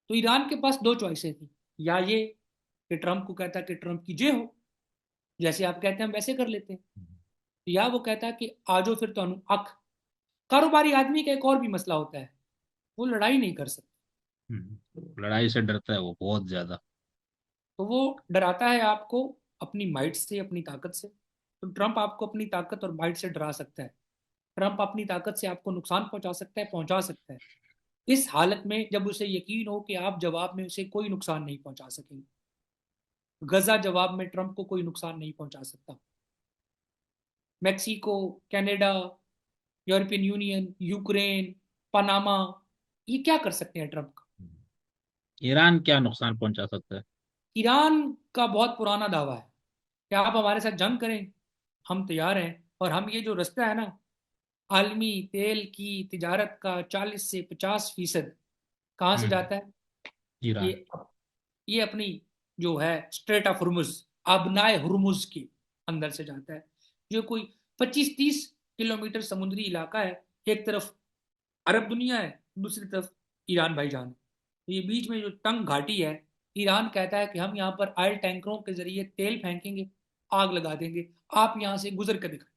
तो ईरान के पास दो चॉइसें थी, या ये कि ट्रम्प को कहता कि ट्रम्प की जय हो, जैसे आप कहते हैं हम वैसे कर लेते हैं, या वो कहता कि आजो फिर तो अख। कारोबारी आदमी का एक और भी मसला होता है, वो लड़ाई नहीं कर सकता। लड़ाई से डरता है वो बहुत ज्यादा। तो वो डराता है आपको अपनी माइट से, अपनी ताकत से। तो ट्रम्प आपको अपनी ताकत और माइट से डरा सकता है। ट्रम्प अपनी ताकत से आपको नुकसान पहुंचा सकता है, पहुंचा सकता है, इस हालत में जब उसे यकीन हो कि आप जवाब में उसे कोई नुकसान नहीं पहुंचा सकेंगे। गजा जवाब में ट्रम्प को कोई नुकसान नहीं पहुंचा सकता। Mexico, Canada, European union, Ukraine, Panama, ये क्या कर सकते हैं ट्रम्प का? ईरान क्या नुकसान पहुंचा सकता है? ईरान का बहुत पुराना दावा है कि आप हमारे साथ जंग करें, हम तैयार हैं। और हम ये जो रास्ता है ना, आलमी तेल की तिजारत का 40 से 50% कहाँ से हम्म। जाता है? ईरान। ये ये अपनी जो है स्ट्रेट ऑफ हुर्मुज, आबनाए हुर्मुज के अंदर से जाता है, जो कोई 25-30 किलोमीटर समुद्री इलाका है। एक तरफ अरब दुनिया है, दूसरी तरफ ईरान भाईजान है। तो ये बीच में जो तंग घाटी है, ईरान कहता है कि हम यहाँ पर ऑयल टैंकरों के जरिए तेल फेंकेंगे, आग लगा देंगे, आप यहाँ से गुजर कर दिखाएं।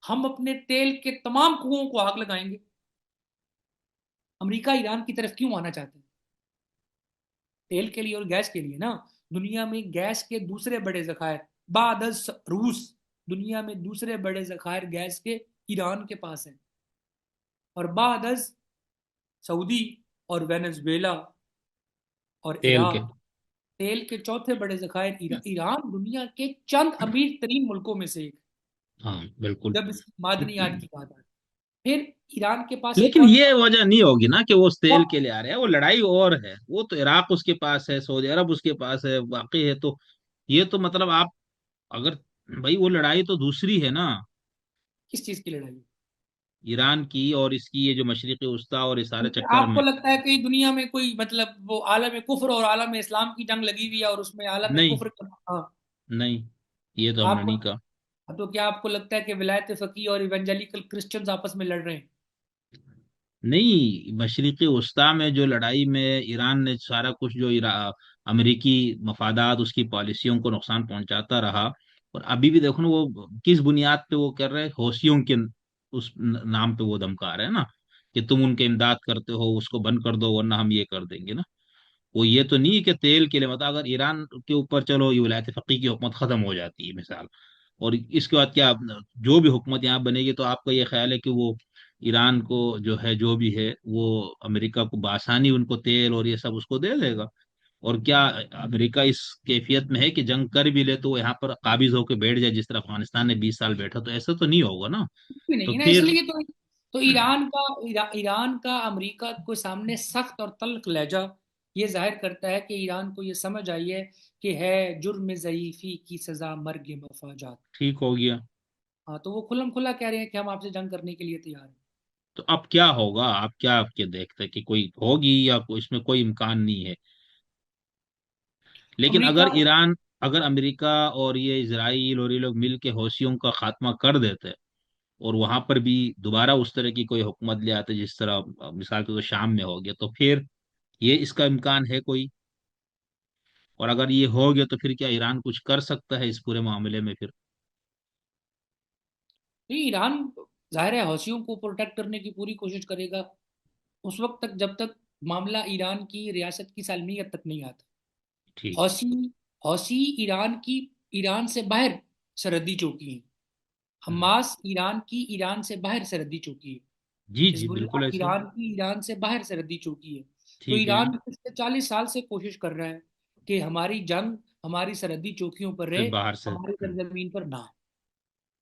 हम अपने तेल के तमाम कुओं को आग लगाएंगे। अमेरिका ईरान की तरफ क्यों आना चाहते हैं? तेल के लिए और गैस के लिए ना। दुनिया में गैस के दूसरे बड़े जखायर बाद रूस, दुनिया में दूसरे बड़े जखायर गैस के ईरान के पास है। और बाद सऊदी और वेनेजुएला और तेल के। इराक, तेल के चौथे बड़े जखायर ईरान दुनिया के चंद अमीर तरीन मुल्कों में से एक हाँ बिल्कुल। है, जब इसकी मादनियात की बात आती है। फिर ईरान के पास एक लेकिन और ये वजह नहीं होगी ना कि वो उस तेल और के लिए आ रहे हैं, वो लड़ाई और है, वो तो इराक उसके पास है, सऊदी अरब उसके पास है, बाकी है तो ये तो मतलब आप अगर भाई वो लड़ाई तो दूसरी है ना, किस चीज की लड़ाई है? ईरान की और इसकी, ये जो मशरिकी वस्ता और इस सारे क्योंकि चक्कर आपको में। लगता है कि दुनिया में कोई मतलब वो आलम कुफ्र और आलम इस्लाम की जंग लगी हुई है, और उसमें आलम नहीं कुफ्र हाँ। नहीं, ये तो हमने आपको नहीं कहा। तो क्या आपको लगता है कि विलायत फकी और इवेंजेलिकल क्रिश्चियंस आपस में लड़ रहे हैं? नहीं, मशरिकी वस्ता में जो लड़ाई में ईरान ने सारा कुछ जो अमेरिकी मफादात, उसकी पॉलिसियों को नुकसान पहुंचाता रहा, और अभी भी देखो ना वो किस बुनियाद पे वो कर रहे हैं, हौसियों के उस नाम पे वो धमका रहे हैं ना, कि तुम उनके इमदाद करते हो, उसको बंद कर दो वरना हम ये कर देंगे ना। वो ये तो नहीं है कि तेल के लिए, मतलब अगर ईरान के ऊपर चलो ये विलायत फकी की हुकूमत खत्म हो जाती है मिसाल, और इसके बाद क्या जो भी हुकूमत यहाँ बनेगी, तो आपका ये ख्याल है कि वो ईरान को जो है, जो भी है वो अमेरिका को बासानी उनको तेल और ये सब उसको दे देगा? और क्या अमेरिका इस कैफियत में है कि जंग कर भी ले तो वो यहाँ पर काबिज होकर बैठ जाए, जिस तरह अफगानिस्तान ने 20 साल बैठा? तो ऐसा तो नहीं होगा ना। भी तो नहीं ना, फिर इसलिए तो ईरान का अमेरिका के सामने सख्त और तल्ख लहजा ये जाहिर करता है कि ईरान को ये समझ आई है कि है जुर्म ज़ईफ़ी की सजा मर्ग मफाजात। ठीक हो गया। हाँ, तो वो खुल्लम खुला कह रहे हैं कि हम आपसे जंग करने के लिए तैयार हैं। तो अब क्या होगा, आप क्या आपके देखते हैं कि कोई होगी या कोई इसमें कोई इम्कान नहीं है? लेकिन अमेरिका अगर ईरान, अगर अमेरिका और ये इजराइल और ये लोग मिल के हौसियों का खात्मा कर देते, और वहां पर भी दोबारा उस तरह की कोई हुकूमत ले आते जिस तरह मिसाल के तो शाम में हो गया, तो फिर ये इसका इम्कान है कोई? और अगर ये हो गया तो फिर क्या ईरान कुछ कर सकता है इस पूरे मामले में फिर? ये ईरान जाहिर है हौसियों को प्रोटेक्ट करने की पूरी कोशिश करेगा उस वक्त तक जब तक मामला ईरान की रियासत की सालमियत तक नहीं आता। ठीक। हौसी हौसी ईरान की, ईरान से बाहर सरहदी चौकी है। हम्म। हमास ईरान की, ईरान से बाहर सरहदी चौकी है। जी जी बिल्कुल हिजबुल्लाह ऐसे ही। ईरान की, ईरान से बाहर सरहदी चौकी है। तो ठीक है। ईरान पिछले 40 साल से कोशिश कर रहा है कि हमारी जंग हमारी सरहदी चौकियों पर फिर रहे, बाहर से। हमारी सरजमीन पर ना।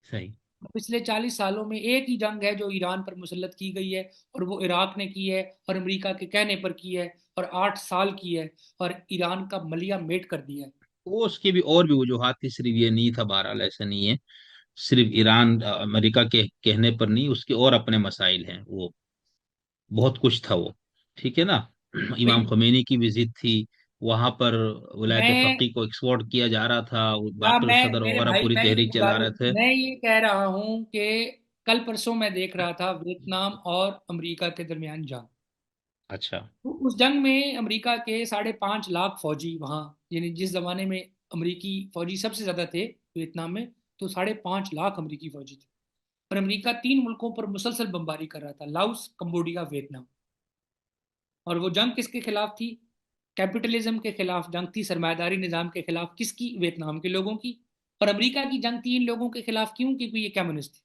सही। पिछले 40 सालों में एक ही जंग है जो ईरान पर मुसल्लत की गई है, और वो इराक ने की है, और अमेरिका के कहने पर की है, और 8 साल की है, और ईरान का मलिया मेट कर दिया है। वो उसकी भी और भी वजूहत थी, सिर्फ ये नहीं था, बहरहाल ऐसा नहीं है। सिर्फ ईरान अमेरिका के कहने पर नहीं, उसके और अपने मसाइल हैं वो, बहुत कुछ था वो। ठीक है ना। इमाम भाई khomeini की विजिट थी वहां पर, विलायत मैं फकीह को एक्सपोर्ट किया जा रहा था, हाँ बाकर मैं सदर मेरे वगैरह भाई पूरी मैं यही तहरीक बता चला रहा रहे हूँ, थे। मैं ये कह रहा हूँ कि कल परसों मैं देख रहा था वियतनाम और अमेरिका के दरमियान जंग। अच्छा। तो उस जंग में अमेरिका के 5.5 लाख फौजी वहाँ, यानी जिस जमाने में अमेरिकी फौजी सबसे ज्यादा थे वियतनाम में, तो 5.5 लाख अमेरिकी फौजी थे। और अमेरिका 3 मुल्कों पर मुसलसल बमबारी कर रहा था, लाओस, कंबोडिया, वियतनाम। और वो जंग किसके खिलाफ थी? कैपिटलिज्म के खिलाफ जंग थी, सरमायादारी निजाम के खिलाफ। किसकी? वियतनाम के लोगों की। और अमेरिका की जंग थी इन लोगों के खिलाफ, क्यों? क्योंकि ये कम्युनिस्ट थे।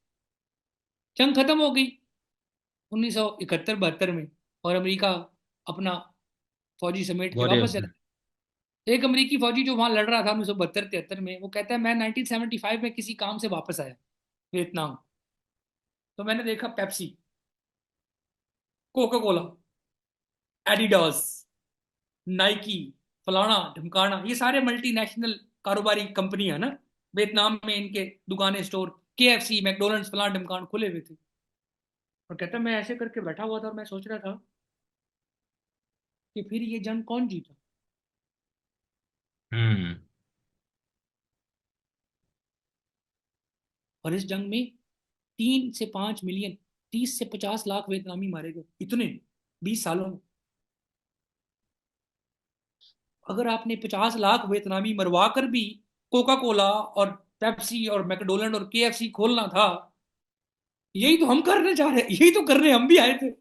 जंग खत्म हो गई 1971-72 में, और अमेरिका अपना फौजी समेट के गौरव। वापस चला। एक अमेरिकी फौजी जो वहां लड़ रहा था 1972-73 में, वो कहता है मैं 1975 में किसी काम से वापस आया वियतनाम। तो मैंने देखा Pepsi, Coca Cola, Adidas, Nike, फलाना ढमकाना, ये सारे मल्टीनेशनल कारोबारी कंपनी है ना। वियतनाम में इनके दुकानें, स्टोर, केएफसी, मैकडोनल्ड्स, फलाना ढमकान खुले हुए थे। और कहता मैं ऐसे करके बैठा हुआ था और मैं सोच रहा था कि फिर ये जंग कौन जीता। हम्म। और इस जंग में 3 से 5 मिलियन, 30 से 50 लाख वियतनामी मारे गए, इतने 20 सालों में। अगर आपने 50 लाख वियतनामी मरवा कर भी कोका कोला और पेप्सी और मैकडोनल्ड और केएफसी खोलना था, यही तो हम करने जा रहे हैं, यही तो करने हम भी आए थे।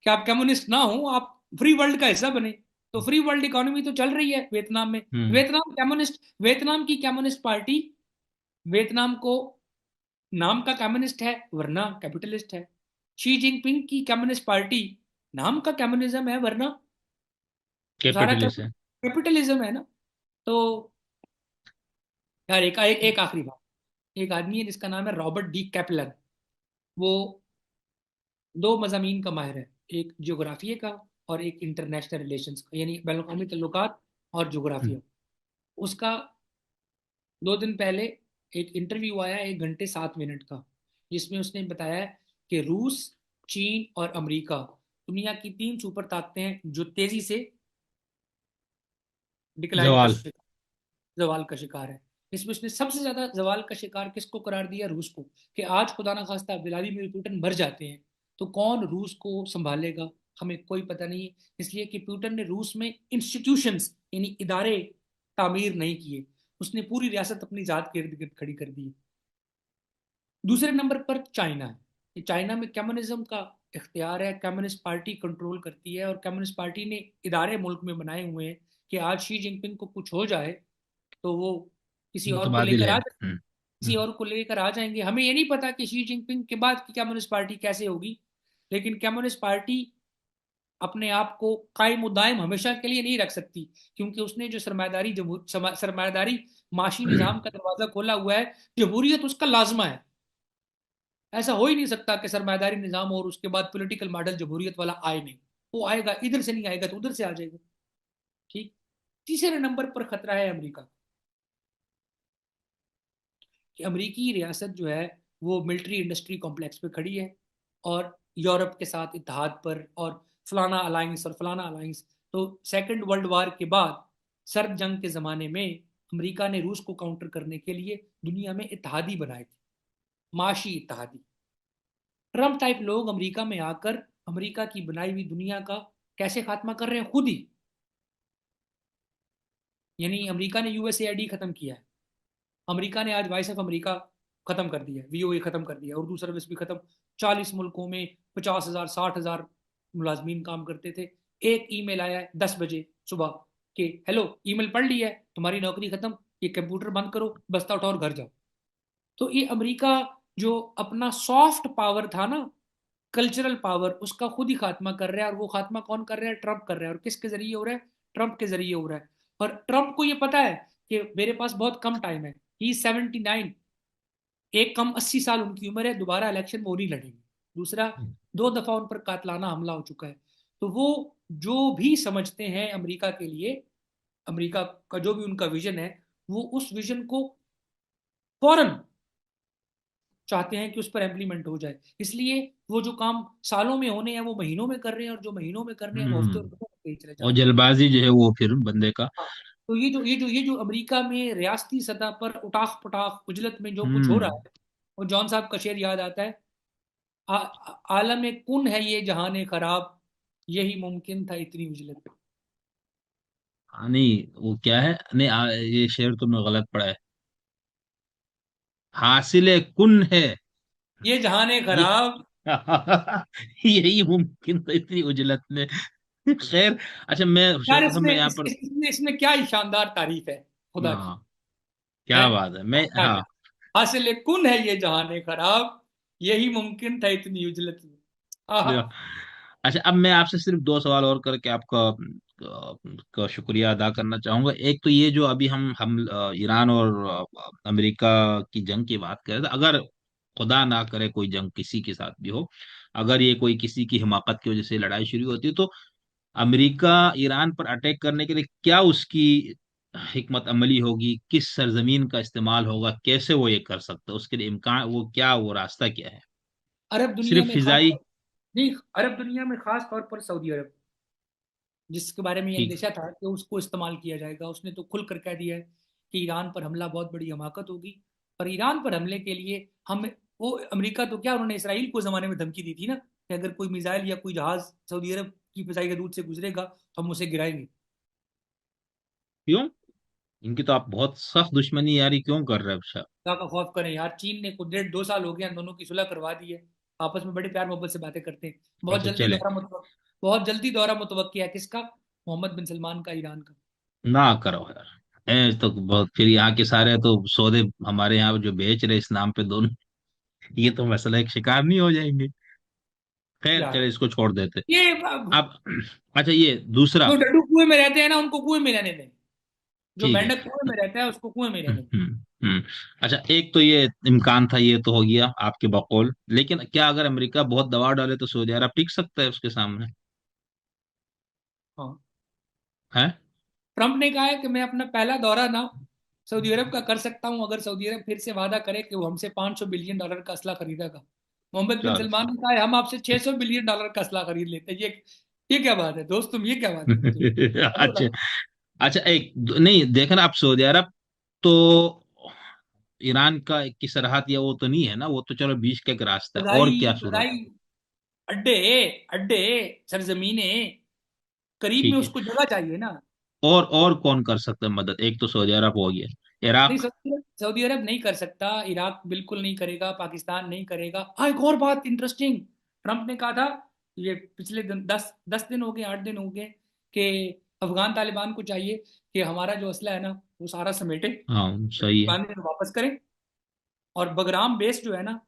कि आप कम्युनिस्ट ना हो, आप फ्री वर्ल्ड का हिस्सा बने। तो फ्री वर्ल्ड इकोनॉमी तो चल रही है वियतनाम में। हम्म। वियतनाम कम्युनिस्ट, वियतनाम की कम्युनिस्ट पार्टी, वियतनाम को नाम का कम्युनिस्ट है वरना कैपिटलिस्ट है। शी जिनपिंग की कम्युनिस्ट पार्टी नाम का कम्युनिज्म है वरना सारा कैपिटलिस्ट है। कैपिटलिज्म है ना। तो यार एक आखिरी बात। एक आदमी है जिसका नाम है रॉबर्ट डी कैपलन। वो 2 मज़ामीन का माहिर है, एक ज्योग्राफिया का और एक इंटरनेशनल रिलेशंस का, यानी बैन अवी तल्लुकात और हम्म। ज्योग्राफिया। उसका 2 दिन पहले एक इंटरव्यू आया 1 घंटे 7 मिनट का, जिसमें उसने बताया कि रूस, चीन और अमेरिका दुनिया की 3 सुपर ताकतें हैं जो तेजी से डिक्लाइन का जवाल। शिकार, जवाल का शिकार है। इसमें उसने सबसे ज्यादा जवाल का शिकार किसको करार दिया? रूस को। कि आज खुदा ना खास्ता व्लादिमीर पुतिन मर जाते हैं तो कौन रूस को संभालेगा? हमें कोई पता नहीं है। इसलिए कि पुतिन ने रूस में इंस्टीट्यूशंस यानी इदारे तामीर नहीं किए। उसने पूरी रियासत अपनी जात के इर्द गिर्द खड़ी कर दी। दूसरे नंबर पर चाइना है। ये चाइना में कम्युनिज्म का इख्तियार है, कम्युनिस्ट पार्टी कंट्रोल करती है, और कम्युनिस्ट पार्टी ने इदारे मुल्क में बनाए हुए हैं कि आज शी जिनपिंग को कुछ हो जाए तो वो किसी और को मुतबादिल लेकर है। आ किसी और को लेकर आ जाएंगे। हमें ये नहीं पता कि शी जिनपिंग के बाद की कम्युनिस्ट पार्टी कैसे होगी, लेकिन कम्युनिस्ट पार्टी अपने आप को कायम दायम हमेशा के लिए नहीं रख सकती, क्योंकि उसने जो सरमायादारी माशी निजाम का दरवाजा खोला हुआ है। जमहूरियत उसका लाजमा है। ऐसा हो ही नहीं सकता कि सरमायादारी निजाम और उसके बाद पॉलिटिकल मॉडल जमहूरियत वाला आए नहीं। वो आएगा, इधर से नहीं आएगा तो उधर से आ जाएगा। ठीक। तीसरे नंबर पर खतरा है अमेरिका। कि अमेरिकी रियासत जो है वो मिलिट्री इंडस्ट्री कॉम्प्लेक्स पे खड़ी है, और यूरोप के साथ इत्तेहाद पर, और फलाना अलायंस और फलाना अलायंस। तो सेकंड वर्ल्ड वार के बाद, सर्द जंग के ज़माने में, अमेरिका ने रूस को काउंटर करने के लिए दुनिया में इत्तेहादी बनाए थे, माशी इत्तेहादी। ट्रम्प टाइप लोग अमेरिका में आकर अमेरिका की बनाई हुई दुनिया का कैसे खात्मा कर रहे हैं? खुद ही। यानी अमेरिका ने यूएसएआईडी खत्म किया है। अमेरिका ने आज वॉइस ऑफ अमेरिका खत्म कर दिया है, वीओए खत्म कर दिया, उर्दू सर्विस भी खत्म। 40 मुल्कों में 50,000 60,000 मुलाजमीन काम करते थे। एक ईमेल आया है 10 बजे सुबह कि हेलो, ईमेल पढ़ लिया है, तुम्हारी नौकरी खत्म, ये कंप्यूटर बंद करो, बस्ता उठाओ और घर जाओ। तो ये अमेरिका जो अपना सॉफ्ट पावर था ना, कल्चरल पावर, उसका खुद ही खात्मा कर रहा है। और वो खात्मा कौन कर रहा है? ट्रंप कर रहा है। और किसके जरिए हो रहा है? ट्रंप के जरिए हो रहा है। और ट्रंप को ये पता है कि मेरे पास बहुत कम टाइम है। ही 79, एक कम 80 साल उनकी उम्र है, दोबारा इलेक्शन वो नहीं लड़ेंगे। दूसरा, 2 दफा उन पर कातलाना हमला हो चुका है। तो वो जो भी समझते हैं अमेरिका के लिए, अमेरिका का जो भी उनका विजन है, वो उस विजन को फौरन चाहते हैं कि उस पर इम्प्लीमेंट हो जाए। इसलिए वो जो काम सालों में होने हैं वो महीनों में कर रहे हैं, और जो महीनों में करने हैं वो हफ्तों और हम्म। दिनों में कहीं चले जा और रहे हैं। जल्दबाजी जो है वो फिर बंदे का। हाँ। तो ये जो अमेरिका में रियासती सतह पर उठाक पटाख उजलत में जो कुछ हो रहा हम्म। है, वो जॉन साहब का शेर याद आता है। आलम कुन है ये जहान खराब, यही मुमकिन था इतनी उजलत। नहीं वो क्या है, नहीं ये शेर तुमने गलत पढ़ा है। हासिल कुन है ये जहान ये। खराब। यही मुमकिन था इतनी उजलत में। खैर। अच्छा मैं यार सोचता था इसमें मैं यहाँ पर। इसमें इसमें क्या ही शानदार तारीफ है खुदा की। हाँ है क्या बात है, मैं क्या हाँ। क्या हासिल कुन है ये जहान खराब, यही मुमकिन था इतनी उजलत में। आहा। अच्छा अब मैं आपसे सिर्फ दो सवाल और करके आपका का शुक्रिया अदा करना चाहूंगा। एक तो ये जो अभी हम ईरान और अमेरिका की जंग की बात करें, तो अगर खुदा ना करे कोई जंग किसी के साथ भी हो, अगर ये कोई किसी की हिमाकत की वजह से लड़ाई शुरू होती है, तो अमेरिका ईरान पर अटैक करने के लिए क्या उसकी हिकमत अमली होगी, किस सरजमीन का इस्तेमाल होगा, कैसे वो ये कर सकता है, उसके लिए इम्कान वो क्या, वो रास्ता क्या है? अरब दुनिया सिर्फ में खास फिजाई? तौर नहीं, अरब दुनिया में खास तौर पर सऊदी अरब, जिसके बारे में ये ठीक। अंदेशा था कि उसको इस्तेमाल किया जाएगा, उसने तो खुल कर कह दिया है कि ईरान पर हमला बहुत बड़ी हमाकत होगी। और ईरान पर हमले के लिए हम वो अमेरिका तो क्या, उन्होंने इसराइल को जमाने में धमकी दी थी ना कि अगर कोई मिसाइल या कोई जहाज सऊदी अरब की फिजाई हदूद से गुजरेगा तो हम उसे गिराएंगे। क्यों? इनकी तो आप बहुत सख्त दुश्मनी यारी क्यों कर रहे हैं अच्छा? खुदा का खौफ करें यार, चीन ने को 1.5 2 साल हो गए हैं, दोनों की सुलह करवा दी है। आपस में बड़े प्यार मोहब्बत से बातें करते हैं। अच्छा चले। बहुत जल्दी दौरा मुतवक्की है किसका, मोहम्मद बिन सलमान का, ईरान का। ना करो यार, तो बहुत फिर यहाँ के सारे तो सौदे हमारे यहाँ जो बेच रहे इस नाम पे दोनों, ये तो मसला एक शिकार नहीं हो जाएंगे? खैर यार चले, इसको छोड़ देते। ये अब अच्छा ये दूसरा। जो डड्डू कुएं में रहते हैं ना उनको कुएं में रहने दें, जो ठीक है। मेंढक कुएं में रहता है उसको कुएं में रहने दें। हम्म। अच्छा एक तो ये इम्कान था, ये तो हो गया आपके बकौल, लेकिन क्या अगर अमेरिका बहुत दबाव डाले तो सऊदी अरब टिक सकता है उसके सामने? हाँ। है? ट्रंप ने कहा है कि मैं अपना पहला दौरा ना सऊदी अरब का कर सकता हूं अगर सऊदी अरब फिर से वादा करे कि वो हमसे $500 बिलियन का असला खरीदेगा। मोहम्मद बिन चलो। सलमान ने कहा है हम आपसे $600 बिलियन का असला खरीद लेते हैं। ये क्या बात है दोस्त, तुम ये क्या बात करते हो? हेलो अच्छा। ना। अच्छा नहीं देखना आप, सऊदी अरब तो ईरान का की सरहद या वो तो नहीं है ना, वो तो चलो बीच का एक रास्ता है, और फजाई क्या सूरत? फजाई अड्डे अड्डे सरजमीने करीब में ठीक है। उसको जगह चाहिए ना। और कौन कर सकता है मदद? एक तो सऊदी अरब हो गया, नहीं, इराक। सऊदी अरब नहीं कर सकता, इराक बिल्कुल नहीं करेगा, पाकिस्तान नहीं करेगा। हाँ, एक और बात इंटरेस्टिंग, ट्रंप ने कहा था, ये पिछले दिन 10 10 दिन हो गए, 8 दिन हो गए, कि अफगान तालिबान को चाहिए कि हमारा जो असला है ना वो सारा समेटे, हाँ सही है। तालिबान वापस करें। और बगराम बेस जो है ना,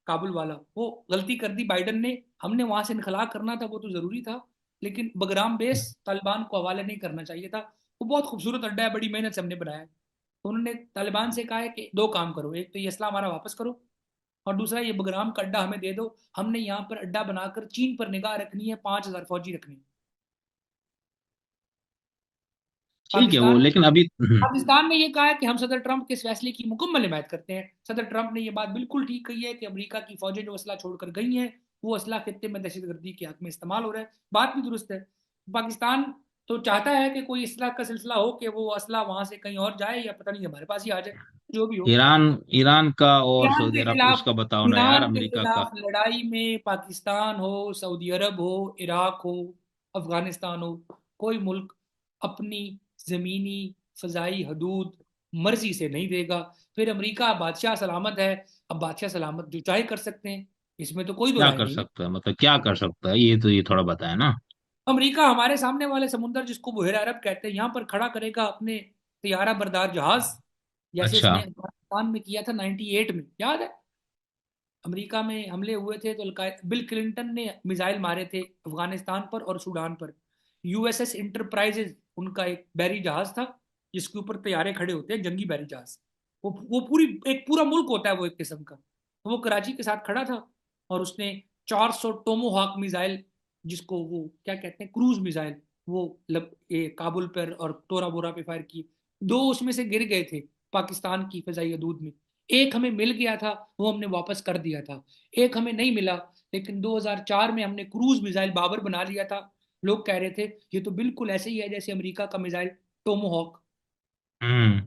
काबुल वाला, वो गलती कर दी बाइडन ने। हमने वहां से इनखला करना था, वो तो जरूरी था, लेकिन बगराम बेस तालिबान को हवाले नहीं करना चाहिए था। वो बहुत खूबसूरत अड्डा है, बड़ी मेहनत से हमने बनाया है। तो उन्होंने तालिबान से कहा है कि दो काम करो, एक तो ये असला हमारा वापस करो, और दूसरा ये बगराम का अड्डा हमें दे दो। हमने यहाँ पर अड्डा बनाकर चीन पर निगाह रखनी है, 5,000 फौजी रखनी है। ठीक है वो, पाकिस्तान लेकिन अभी पाकिस्तान ने यह कहा है कि हम सदर ट्रंप के इस फैसले की मुकम्मल हिमायत करते हैं। सदर ट्रंप ने यह बात बिल्कुल ठीक कही है कि अमेरिका की फौजें जो असला छोड़कर गई हैं, वो असला खित्ते में दहशतगर्दी के हक में इस्तेमाल हो रहा है। बात भी दुरुस्त है। पाकिस्तान तो चाहता है कि कोई असला का सिलसिला हो कि वो असला वहां से कहीं और जाए, या पता नहीं हमारे पास ही आ जाए, जो भी हो। ईरान ईरान का और ईरान सऊदी के अरब खिलाफ उसका बताओ ना यार, ईरान के अमेरिका का। खिलाफ लड़ाई में पाकिस्तान हो, सऊदी अरब हो, इराक हो, अफगानिस्तान हो, कोई मुल्क अपनी जमीनी फजाई हदूद मर्जी से नहीं देगा। फिर अमेरिका बादशाह सलामत है, अब बादशाह सलामत जो चाहे कर सकते हैं, इसमें तो कोई दो क्या राय कर नहीं ना। सकता है, मतलब क्या कर सकता है, ये तो ये थोड़ा बताए ना। अमेरिका हमारे सामने वाले समुंदर जिसको बुहेरा अरब कहते हैं, यहाँ पर खड़ा करेगा अपने तैयारा बरदार जहाज, जैसे अच्छा। उसने अफगानिस्तान में किया था 98 में, याद है? अमेरिका में हमले हुए थे तो बिल क्लिंटन ने मिसाइल मारे थे अफगानिस्तान पर और सूडान पर। यूएसएस इंटरप्राइजेज उनका एक बैरी जहाज था, जिसके ऊपर तैयारे खड़े होते हैं, जंगी बैरी जहाज। वो पूरी एक पूरा मुल्क होता है वो एक किस्म का। तो वो कराची के साथ खड़ा था, और उसने 400 टोमोहॉक मिसाइल, जिसको वो क्या कहते हैं, क्रूज मिसाइल, वो काबुल पर और तोरा बोरा पे फायर किए। दो उसमें से गिर गए थे पाकिस्तान की फिजाई हदूद में। एक हमें मिल गया था, वो हमने वापस कर दिया था। एक हमें नहीं मिला, लेकिन 2004 में हमने क्रूज मिसाइल बाबर बना लिया था। लोग कह रहे थे ये तो बिल्कुल ऐसे ही है जैसे अमेरिका का मिसाइल टोमोहॉक। हम्म।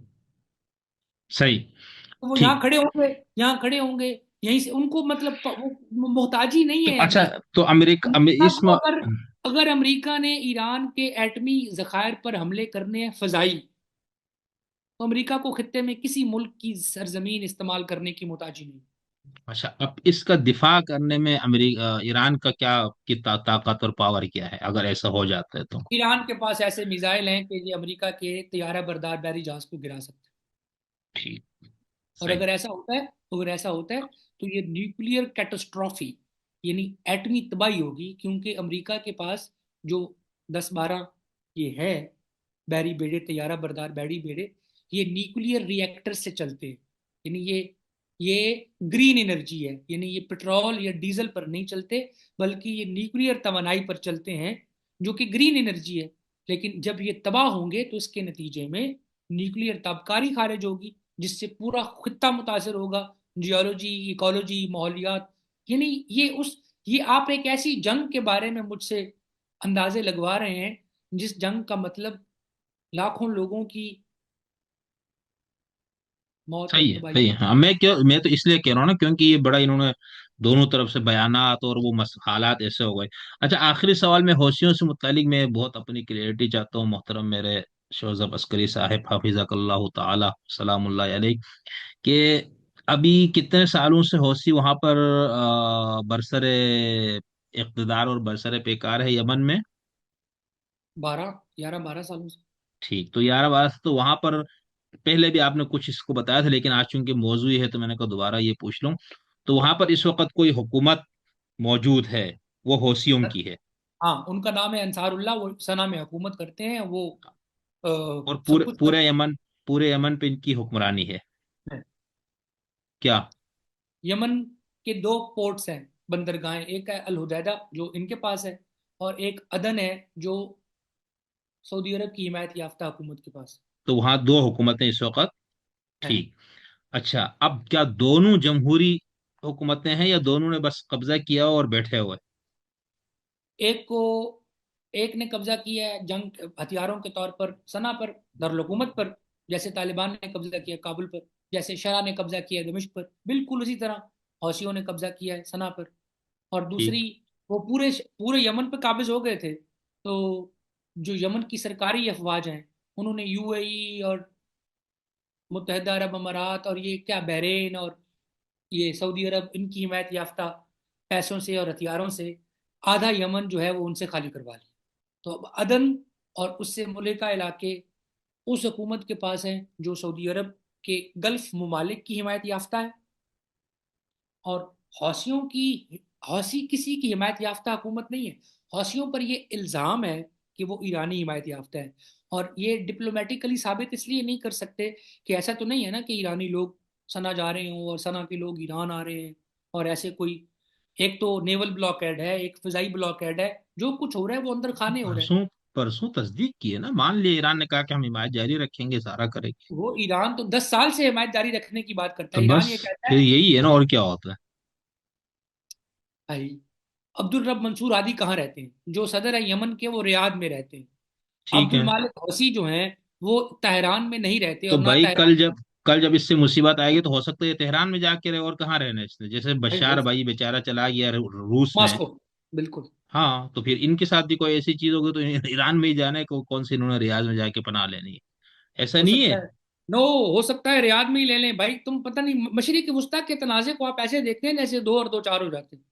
सही। तो वो यहाँ ठीक। खड़े होंगे, यहाँ खड़े होंगे, यहीं से उनको मतलब वो मोहताजी नहीं तो है अच्छा, अभी। तो अमेरिका अमेरिका को इसमें। अगर अगर अमेरिका ने ईरान के एटमी जखायर पर हमले करने हैं फजाई, तो अमेरिका को खित्ते में किसी मुल्क की सरजमीन इस्तेमाल करने की मोहताजी नहीं। अच्छा, अब इसका दिफा करने में अमेरिका ईरान का क्या कितना ताकत और पावर क्या है, अगर ऐसा हो जाता है तो? ईरान के पास ऐसे मिसाइल हैं कि ये अमेरिका के तैयारा बरदार बहरी जहाज को गिरा सकते हैं। ठीक। और सही। अगर ऐसा होता है तो ये न्यूक्लियर कैटास्ट्रॉफी, यानी एटमी तबाही होगी, क्योंकि अमेरिका के पास जो 10-12 ये है बहरी बेड़े, तैयारा बरदार बहरी बेड़े, ये न्यूक्लियर रिएक्टर से चलते हैं। यानी ये ग्रीन एनर्जी है, यानी ये पेट्रोल या डीजल पर नहीं चलते, बल्कि ये न्यूक्लियर तवानाई पर चलते हैं, जो कि ग्रीन एनर्जी है। लेकिन जब ये तबाह होंगे तो इसके नतीजे में न्यूक्लियर ताबकारी खारिज होगी, जिससे पूरा खित्ता मुतासर होगा, जियोलॉजी, इकोलॉजी, माहौलियात। यानी ये आप एक ऐसी जंग के बारे में मुझसे अंदाजे लगवा रहे हैं, जिस जंग का मतलब लाखों लोगों की मौत और सही है, तबाही। सही है। हाँ, मैं तो इसलिए कह रहा हूँ ना, क्योंकि ये बड़ा इन्होंने दोनों तरफ से बयानात और वो हालात ऐसे हो गए। अच्छा, आखिरी सवाल में हौसियों से मुतालिक मैं बहुत अपनी क्लियरिटी चाहता हूँ, मोहतरम मेरे शोजब अस्करी साहब हाफिज़कल्लाहु ताला सलामुल्लाह अलैह, कि अभी कितने सालों से हौसी वहां पर बरसरे इक़्तिदार और बरसरे पेकार है यमन में? 11 सालों से। ठीक, तो 11 12 तो वहां पर पहले भी आपने कुछ इसको बताया था, लेकिन आज चूंकि मौजू ही है तो मैंने कहा दोबारा ये पूछ लूं। तो वहां पर इस वक्त कोई हुकूमत मौजूद है, वो हौसियों की है? हाँ, उनका नाम है अंसारुल्लाह, वो सना में हुकूमत करते हैं, वो आ, और सब पूरे कुछ पूरे यमन, पूरे यमन पे इनकी हुक्मरानी है? करते हैं। क्या? यमन के दो पोर्ट्स हैं, बंदरगाहें, एक है अल हुदैदा जो इनके पास है, और एक अदन है जो सऊदी अरब की हिमायत याफ्ता हुकूमत के पास तो वहां दो हुकूमतें इस वक्त? है। ठीक। अच्छा, अब क्या दोनों जमहूरी हुकूमतें हैं या दोनों ने बस कब्जा किया और बैठे हुए? एक को एक ने कब्जा किया है जंग हथियारों के तौर पर सना पर, दारुल हुकूमत पर, जैसे तालिबान ने कब्जा किया काबुल पर, जैसे शरा ने कब्जा किया दमिश्क पर, बिल्कुल उसी तरह हौसियों ने कब्जा किया है सना पर। और दूसरी, ठीक। वो पूरे पूरे यमन पे काबिज हो गए थे। तो जो यमन की सरकारी अफवाज हैं, उन्होंने यूएई और मुत्तहदा अरब अमारात और ये क्या बहरीन और ये सऊदी अरब, इनकी हिमायत याफ्ता पैसों से और हथियारों से आधा यमन जो है वो उनसे खाली करवा लिया। तो अब अदन और उससे मुल्का इलाके उस हुकूमत के पास हैं जो सऊदी अरब के गल्फ ममालिक की हिमायत याफ्ता है। और हौसियों की हौसी किसी की हिमायत याफ्ता हुकूमत नहीं है। हौसियों पर यह इल्ज़ाम है कि वो ईरानी हिमायत याफ्ता है। और ये डिप्लोमेटिकली साबित इसलिए नहीं कर सकते कि ऐसा तो नहीं है ना कि ईरानी लोग सना जा रहे हों और सना के लोग ईरान आ रहे हैं, और ऐसे कोई, एक तो नेवल ब्लॉकेड है, एक फिजाई ब्लॉकेड है, जो कुछ हो रहा है वो अंदर खाने हो रहे हैं। परसों परसों तस्दीक की है ना, मान लिया ईरान ने कहा कि हम हिमायत जारी रखेंगे, सारा करेंगे। वो ईरान तो 10 साल से हिमायत जारी रखने की बात करता तो है। ईरान बस ये कहता फिर है, यही है ना, और क्या होता है? भाई अब्दुल रब मंसूर हादी कहाँ रहते हैं? जो सदर है यमन के, वो रियाद में रहते हैं। ठीक अब्दुल है। मालिक हौसी जो हैं, वो तेहरान में नहीं रहते, तो और ना भाई तेहरान। कल जब इससे मुसीबत आएगी तो हो सकता है ये तेहरान में जाके रहे, और कहाँ रहना है इसने, जैसे भाई हो बशार भाई बेचारा चला गया रूस में। मॉस्को, बिल्कुल। हाँ, तो फिर इनके साथ भी कोई ऐसी चीज होगी तो ईरान में ही जाना है, कौन सी इन्होंने रियाज में जाके पनाह लेनी है? ऐसा हो नहीं है। सकता है, नो, हो सकता है रियाद में ही ले लें भाई। तुम पता नहीं, मशरिक वस्ता के तनाज़े को आप ऐसे देखते हैं जैसे दो और दो चार हो जाते हैं।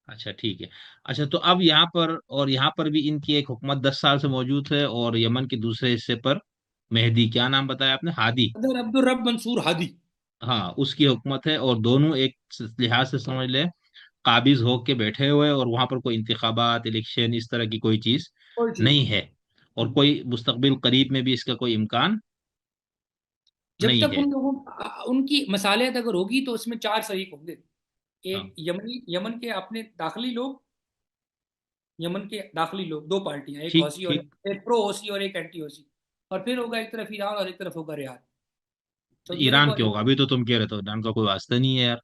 अच्छा, ठीक है। अच्छा, तो अब यहाँ पर और यहाँ पर भी इनकी एक हुकूमत 10 साल से मौजूद है, और यमन के दूसरे हिस्से पर मेहदी, क्या नाम बताया आपने, हादी? सदर अब्दुल रब मंसूर हादी। हाँ, उसकी हुकूमत है, और दोनों एक लिहाज से समझ ले काबिज होके बैठे हुए हैं, और वहां पर कोई इंतखाबात इलेक्शन इस तरह की कोई चीज कोई चीज नहीं नहीं। है, और हम्म। कोई मुस्तकबिल करीब में भी इसका कोई इम्कान जब नहीं तक है। उन लोगों उनकी मसालियत अगर होगी तो इसमें चार शरीक होंगे। हाँ। एक यमन के अपने दाखिली लोग, यमन के दाखिली लोग, दो पार्टियां, एक ठीक, हौसी और ठीक। एक प्रो हौसी और एक एंटी हौसी। और फिर होगा एक तरफ ईरान और एक तरफ होगा रियाद। सऊदी अरब ईरान और क्यों होगा? अभी तो तुम कह रहे थे ईरान का कोई वास्ता नहीं है यार।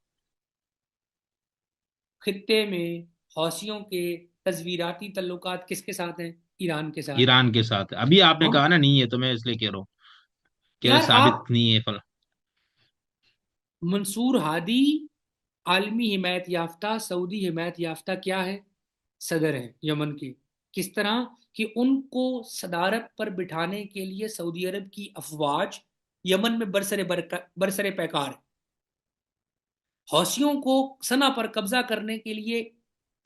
खित्ते में हौसियों के तस्वीराती ताल्लुकात किसके साथ हैं? ईरान के साथ। ईरान के साथ अभी आपने हम कहा ना नहीं है, तो मैं इसलिए कह रहा हूँ कि यार साबित आप, नहीं है फल। मंसूर हादी आलमी हिमायत याफ्ता, सऊदी हिमायत याफ्ता क्या है? सदर है यमन के। किस तरह कि उनको सदारत पर बिठाने के लिए सऊदी अरब की अफवाज यमन में बरसरे पैकार है। हौसियों को सना पर कब्जा करने के लिए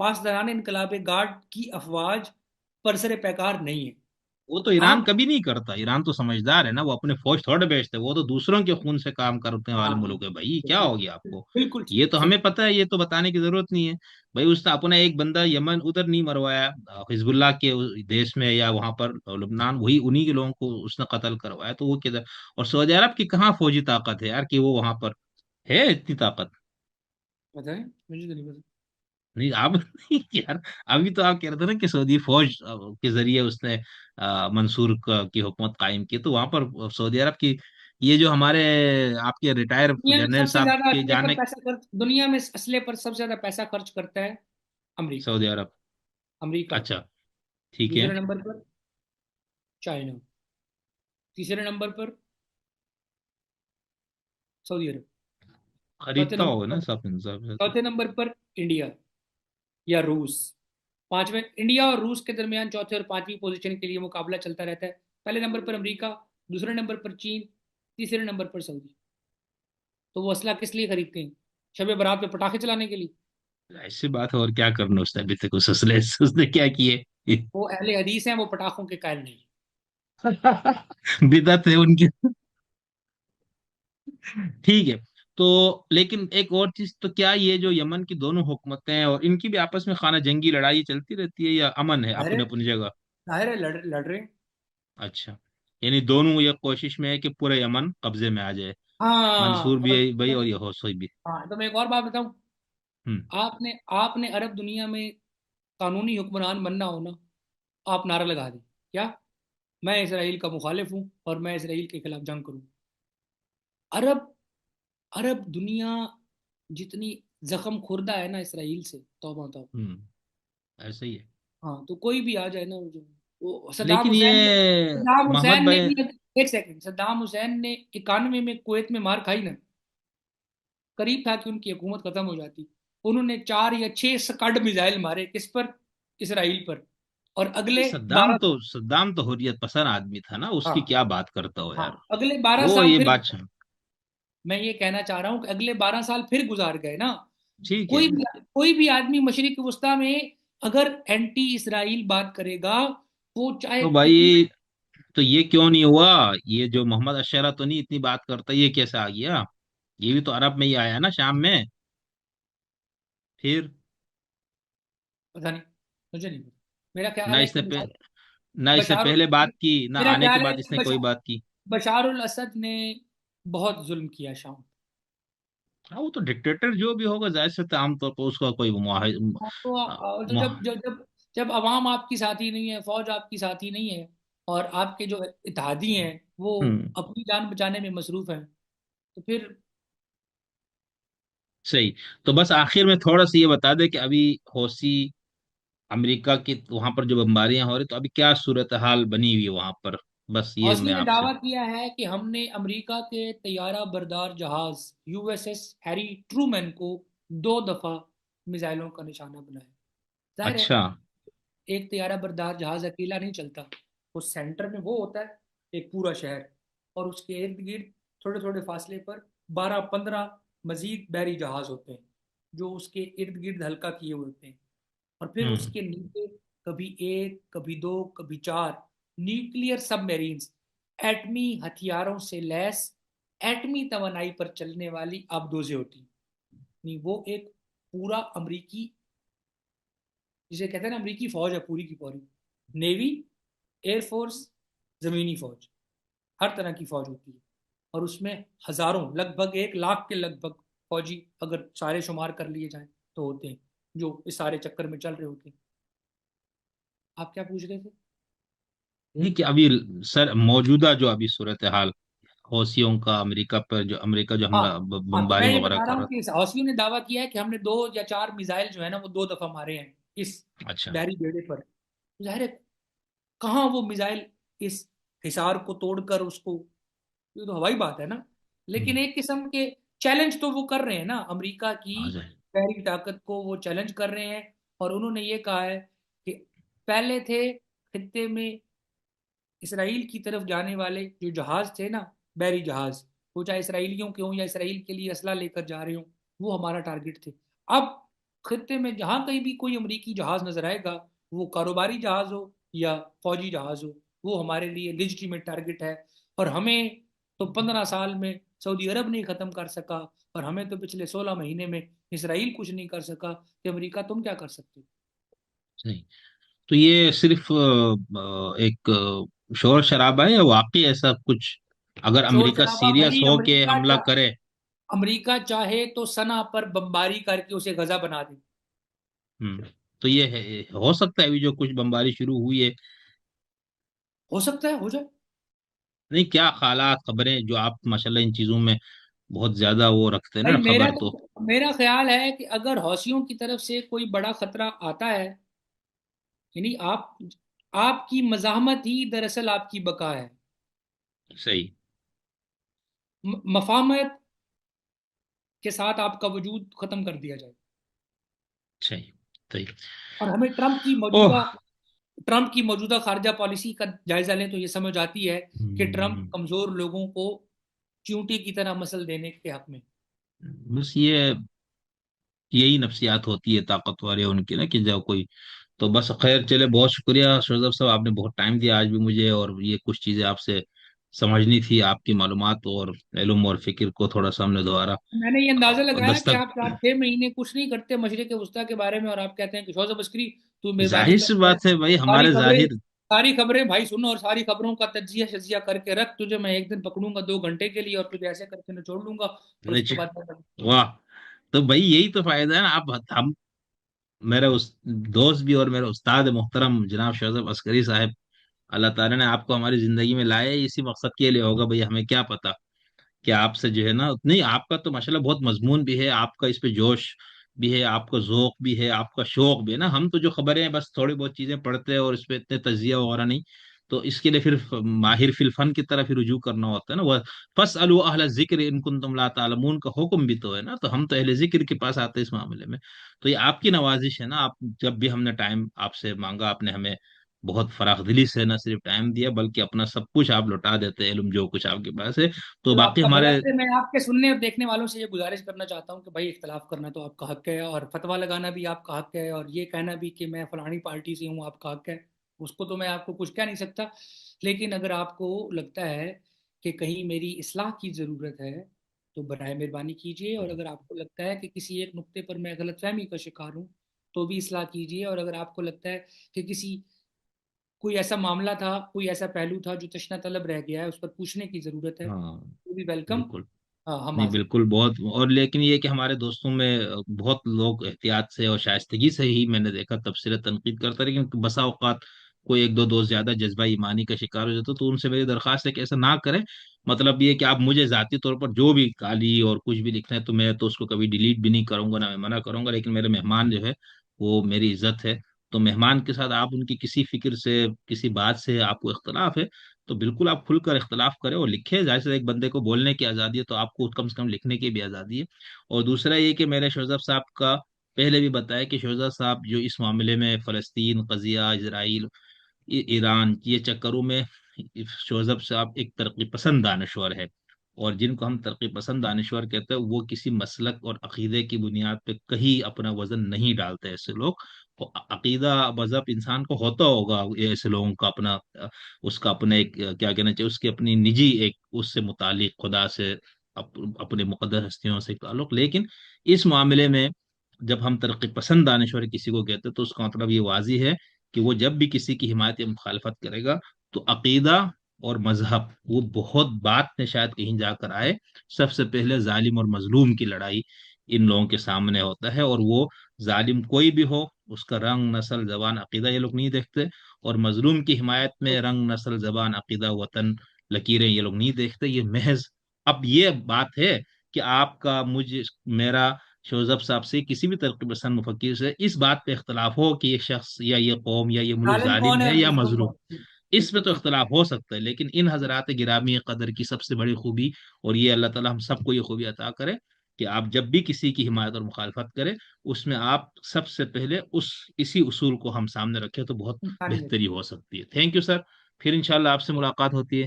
पासदारान इनकलाब गार्ड की अफवाज बरसरे पैकार नहीं है। वो तो ईरान आप, कभी नहीं करता, ईरान तो समझदार है ना, वो अपने फौज थोड़े भेजते, वो तो दूसरों के खून से काम करने वाले हाँ मुल्क है भाई, क्या बिल्कुल हो गया आपको? बिल्कुल ये तो सही। हमें पता है, ये तो बताने की जरूरत नहीं है भाई। उसने अपना एक बंदा यमन उधर नहीं मरवाया, हिजबुल्लाह के देश में या वहां पर लुबनान, वही उन्हीं के लोगों को उसने कत्ल करवाया, तो वो किधर? और सऊदी अरब की कहाँ फौजी ताकत है यार कि वो वहां पर है इतनी ताकत? बताएं, मुझे तो नहीं पता। नहीं आप यार, अभी तो आप कह रहे थे ना कि सऊदी फौज के जरिए उसने मंसूर की हुकूमत कायम की, तो वहां पर सऊदी अरब की ये जो हमारे आपके रिटायर जनरल साहब के जाने। दुनिया में असले पर सबसे ज्यादा पैसा खर्च करता है अमेरिका। सऊदी अरब। अमेरिका। अच्छा। ठीक है। दूसरे नंबर पर चाइना। तीसरे नंबर पर सऊदी अरब। चौथे खरीदता नंबर होगा ना पर सब इंसाफ से तो। चौथे नंबर पर इंडिया या रूस। पांचवें इंडिया और रूस के दरमियान चौथे और पांचवी पोजीशन के लिए मुकाबला चलता रहता है। पहले नंबर पर अमेरिका, दूसरे नंबर पर चीन, तीसरे नंबर पर सऊदी। तो वो असला किस लिए खरीदते हैं? शब बारात पे पटाखे चलाने के लिए। ऐसी बात है, और क्या करना उसने अभी तक उस असले से, उसने क्या किए? वो अहले हदीस हैं, वो पटाखों के कायल नहीं। बिदअत है उनकी। ठीक है। तो लेकिन एक और चीज, तो क्या ये जो यमन की दोनों हुकूमतें हैं और इनकी भी आपस में खाना जंगी लड़ाई चलती रहती है, या अमन है जाहिर अपने है, अपनी जगह? जाहिर है लड़ रहे हैं। अच्छा। यानी दोनों ये कोशिश में है कि पूरा यमन कब्जे में आ जाए, हाँ मंसूर भी भाई और ये हौसई भी। हाँ, तो मैं एक और बात बताऊं। हम्म। आपने आपने अरब दुनिया में कानूनी हुक्मरान बनना हो ना, आप नारा लगा दें क्या, मैं इसराइल का मुखालिफ हूं और मैं इसराइल के खिलाफ जंग करूं। अरब अरब दुनिया जितनी जख्म खुर्दा है ना इसराइल से, तौबा तौबा। ऐसा ही है। हाँ, तो कोई भी आ जाए ना, वो सद्दाम लेकिन ये हुसैन ने, सद्दाम मोहम्मद हुसैन ने भाई। भी, एक सेकंड, सद्दाम हुसैन ने 91 में कुवैत में मार खाई ना, करीब था कि उनकी हुकूमत खत्म हो जाती। उन्होंने 4 या 6 स्कड मिसाइल मारे, किस पर? इसराइल पर। और अरे अगले सद्दाम 12, तो सद्दाम तो हुर्रियत पसंद आदमी था ना, उसकी हाँ क्या बात करता हो हाँ, यार? अगले 12 वो साल ये फिर, बादशाह। मैं ये कहना चाह रहा हूँ कि अगले 12 साल फिर गुजार गए ना। ठीक है। कोई भी आदमी मशरिक वस्ता में अगर एंटी इसराइल बात करेगा, वो चाहे तो कितना, भाई, तो ये क्यों नहीं हुआ? ये जो मोहम्मद अशरा तो नहीं इतनी बात करता, ये कैसे आ गया? ये भी तो अरब में ही आया ना, शाम में। फिर पता नहीं, मुझे नहीं पता। मेरा ना ख्याल है कि इसने ना इससे बशार पहले बात की, ना मेरा आने के ख्याल है बाद कि इसने कोई बात की। बशारुल असद ने बहुत जुल्म किया शाम। हाँ, वो तो डिक्टेटर जो भी होगा, जाहिर से आमतौर पर उसका कोई तो मुआ- जब जब जब जब अवाम आपकी साथी नहीं है, फौज आपकी साथी नहीं है, और आपके जो इत्तेहादी हैं वो हम्म। अपनी जान बचाने में मसरूफ हैं, तो फिर। सही। तो बस आखिर में थोड़ा सा ये बता दे कि अभी हौसी अमेरिका की वहां पर जो बम्बारियां हो रही, तो अभी क्या सूरत हाल बनी हुई है वहां पर? बस ये हौसी मैं ने आपसे। दावा किया है कि हमने अमेरिका के तैयारा बरदार जहाज यूएसएस हैरी ट्रूमैन को 2 दफा मिसाइलों का निशाना बनाया। जाहिर है, अच्छा। एक तैयारा बरदार जहाज अकेला नहीं चलता। वो सेंटर में वो होता है, एक पूरा शहर, और उसके इर्द गिर्द थोड़े थोड़े फासले पर 12-15 मजीद बहरी जहाज होते हैं, जो उसके इर्द गिर्द हल्का किए हुए होते हैं। और फिर हम्म। उसके नीचे कभी एक, कभी दो, कभी 4 न्यूक्लियर सबमरीन्स, एटमी हथियारों से लैस, एटमी तवानाई पर चलने वाली आबदोजें होती हैं। नहीं, वो एक पूरा अमरीकी, जिसे कहते हैं ना, अमरीकी फौज है पूरी की पूरी। नेवी, एयरफोर्स, जमीनी फौज, हर तरह की फौज होती है। और उसमें हजारों, लगभग 1 लाख के लगभग फौजी, अगर सारे शुमार कर लिए जाएं, तो होते हैं, जो इस सारे चक्कर में चल रहे होते हैं। आप क्या पूछ रहे थे? ये कि अभी सर मौजूदा जो अभी सूरत हाल हौसियों का अमेरिका पर, जो अमेरिका जो हाँ हमला हाँ, तो मैं बमबारी ये वगैरह बता रहा कर हूँ रहा कि हौसियों ने दावा किया है कि हमने 2 या 4 मिसाइल जो है ना वो 2 दफा मारे हैं इस था। अच्छा। बहरी बेड़े पर। जाहिर है कहाँ वो मिसाइल इस हिसार को तोड़कर उसको, ये तो हवाई बात है ना। लेकिन हम्म। एक किस्म के चैलेंज तो वो कर रहे हैं ना, अमेरिका की हाँ जी। बहरी ताकत को वो चैलेंज कर रहे हैं। और उन्होंने ये कहा है कि पहले थे खित्ते में इसराइल की तरफ जाने वाले जो जहाज थे ना, बहरी जहाज, वो चाहे इसराइलियों के हों या इसराइल के लिए असला लेकर जा रहे हों, वो हमारा टारगेट थे। अब खित्ते में जहां कहीं भी कोई अमरीकी जहाज नजर आएगा, वो कारोबारी जहाज हो या फौजी जहाज हो, वो हमारे लिए लिजिटिमेट टारगेट है। और हमें तो 15 साल में सऊदी अरब नहीं खत्म कर सका, और हमें तो पिछले 16 महीने में इसराइल कुछ नहीं कर सका, कि अमेरिका तुम क्या कर सकते हो। सही। तो ये सिर्फ एक शोर शराबा है या वाकई ऐसा कुछ, अगर शोर अमेरिका शराबा सीरियस भाई, हो के हमला करे? अमेरिका चाहे तो सना पर बमबारी करके उसे गजा बना दे। हम्म। तो ये हो सकता है अभी जो कुछ बमबारी शुरू हुई है? हो सकता है हो जाए। नहीं, क्या हालात, खबरें जो आप माशाल्लाह इन चीजों में बहुत ज्यादा वो रखते हैं भाई ना खबर, तो मेरा ख्याल है कि अगर हौसियों की तरफ से कोई बड़ा खतरा आता है, यानी आपकी मज़ाहमत ही दरअसल आपकी बका है। सही। मफाहमत के साथ आपका वजूद खत्म कर दिया जाए। सही। सही। और हमें ओह। ट्रंप की मौजूदा खारजा पॉलिसी का जायजा लें तो ये समझ आती है कि ट्रंप हम्म, कमजोर लोगों को चींटी की तरह मसल देने के हक में। बस ये यही नफ्सियात होती है ताकतवर है उनकी ना, कि जब कोई, तो बस खैर चले, बहुत शुक्रिया शोजब साहब, आपने बहुत टाइम दिया आज भी मुझे, और ये कुछ चीजें आपसे समझनी थी, आपकी मालूमात और इल्म और फिक्र को थोड़ा सा हमने दोबारा मैंने ये अंदाजा लगाया कि दस्तक। आप 6 महीने कुछ नहीं करते मशरिक वस्ता के बारे में, और आप कहते हैं कि शौज़ बस्करी तू मेहरबानी जाहिर सी कर, बात है भाई, सारी हमारे खबरें जाहिर। सारी खबरें भाई सुनो, और सारी खबरों का तज्जिया शजिया करके रख, तुझे मैं एक दिन पकड़ूंगा 2 घंटे के लिए और तुझे ऐसे करके निचोड़ लूंगा, और उसके बाद वाह। तो भाई यही तो फायदा है ना, आप हम मेरे उस दोस्त भी और मेरे उस्ताद मोहतरम जनाब शोजब अस्करी साहब, अल्लाह ताला ने आपको हमारी जिंदगी में लाया ही इसी मकसद के लिए होगा भाई, हमें क्या पता कि आपसे जो है ना, नहीं आपका तो माशाल्लाह बहुत मजमून भी है, आपका इस पे जोश भी है, आपका ज़ौक़ भी है, आपका शौक भी है ना। हम तो जो खबरें हैं बस थोड़ी बहुत चीजें पढ़ते हैं और इस पे इतने तजिया वगैरह नहीं। तो इसके लिए फिर माहिर फिल फन की तरफ ही रुजू करना होता है ना, वह फसअलु अहल जिक्र इन कुंतुम ला तालमून का हुक्म भी तो है ना, तो हम तो अहले जिक्र के पास आते हैं इस मामले में। तो ये आपकी नवाजिश है ना, आप जब भी हमने टाइम आपसे मांगा, आपने हमें बहुत फराख दिली से न सिर्फ टाइम दिया बल्कि अपना सब कुछ आप लौटा देते हैं, इल्म जो कुछ आपके पास है। तो चलो बाकी आपका भला हमारे, करे। मैं आपके सुनने और देखने वालों से ये गुजारिश करना चाहता हूँ कि भाई इख्तलाफ करना तो आपका हक है, और फतवा लगाना भी आपका हक है, और ये कहना भी कि मैं फलानी पार्टी से हूँ आपका हक है, उसको तो मैं आपको कुछ कह नहीं सकता। लेकिन अगर आपको लगता है कि कहीं मेरी इस्लाह की ज़रूरत है तो बराए मेहरबानी कीजिए, और अगर आपको लगता है कि किसी एक नुक्ते पर मैं गलतफहमी का शिकार हूँ तो भी इस्लाह कीजिए, और अगर आपको लगता है कि कोई ऐसा मामला था, कोई ऐसा पहलू था जो तशना तलब रह गया है, उस पर पूछने की ज़रूरत है, हाँ तो भी वेलकम। बिल्कुल। हाँ हम नहीं हाजिर। बिल्कुल, बहुत, और लेकिन ये कि हमारे दोस्तों में बहुत लोग एहतियात से और शाइस्तगी से ही मैंने देखा तबसरे तनकीद करता है, लेकिन बसा औकात कोई एक दो दोस्त ज्यादा जज्बा ईमानी का शिकार हो जाता, तो उनसे मेरी दरख्वास्त है कि ऐसा ना करें। मतलब ये कि आप मुझे जाती तौर पर जो भी गाली और कुछ भी लिखना है तो मैं तो उसको कभी डिलीट भी नहीं करूंगा, ना मैं मना करूंगा, लेकिन मेरे मेहमान जो है वो मेरी इज्जत है। तो मेहमान के साथ आप उनकी किसी फिक्र से, किसी बात से आपको इख्तलाफ है, तो बिल्कुल आप खुलकर इख्तलाफ करें और लिखें। जाहिर से एक बंदे को बोलने की आज़ादी है, तो आपको कम से कम लिखने की भी आज़ादी है। और दूसरा ये कि मैंने शोज़ब साहब का पहले भी बताया कि शोज़ब साहब जो इस मामले में फ़लस्तीन कज़िया, इसराइल, ईरान, ये चक्करों में, शोज़ब साहब एक तरक्की पसंद दानश्वर है। और जिनको हम तरक्की पसंद दानश्वर कहते हैं, वो किसी मसलक और अकीदे की बुनियाद पे कहीं अपना वजन नहीं डालते ऐसे लोग। और अकीदा मजहब इंसान को होता होगा, ये ऐसे लोगों का अपना उसका अपने एक क्या कहना चाहिए, उसकी अपनी निजी एक उससे मुतालिक खुदा से, अपने मुकद्दस हस्तियों से ताल्लुक। लेकिन इस मामले में जब हम तरक्की पसंद दानश्वर किसी को कहते हैं तो उसका मतलब ये वाजी है कि वो जब भी किसी की हिमायत या मुखालफत करेगा तो अकीदा और मजहब वो बहुत बात में शायद कहीं जाकर आए, सबसे पहले जालिम और मजलूम की लड़ाई इन लोगों के सामने होता है। और वो जालिम कोई भी हो, उसका रंग, नस्ल, जबान, अकीदा ये लोग नहीं देखते, और मजलूम की हिमायत में रंग, नस्ल, जबान, अकीदा, वतन लकीरें ये लोग नहीं देखते, ये महज। अब ये बात है कि आपका, मुझे, मेरा, शोजब साहब से, किसी भी तरीके पसंद मुफक्किर से इस बात पे इख्तलाफ हो कि ये शख्स या ये कौम या ये मुल्क जालिम जालिम कौन है है और या मजलूम मजलूम, कौन है? इस पे तो बिल्कुल। इख्तलाफ हो सकता है, लेकिन इन हजरात गिरामी कदर की सबसे बड़ी खूबी, और ये अल्लाह ताला हम सबको ये खूबी अता करे, कि आप जब भी किसी की हिमायत और मुखालफत करें, उसमें आप सबसे पहले उस इसी उसूल को हम सामने रखें, तो बहुत इंसानियत। बेहतरी हो सकती है। Thank you sir. फिर इंशाल्लाह आपसे मुलाकात होती है।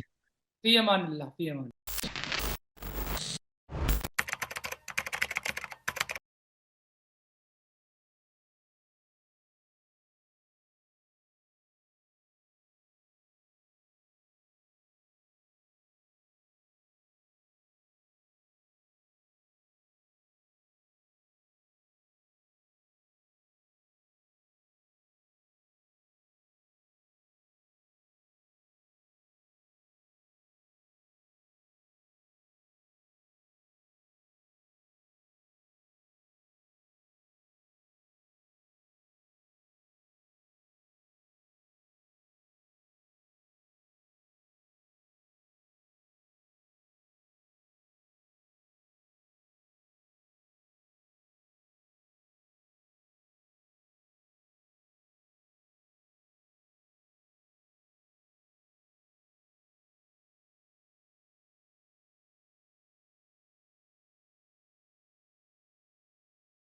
फी अमान अल्लाह, फी अमान।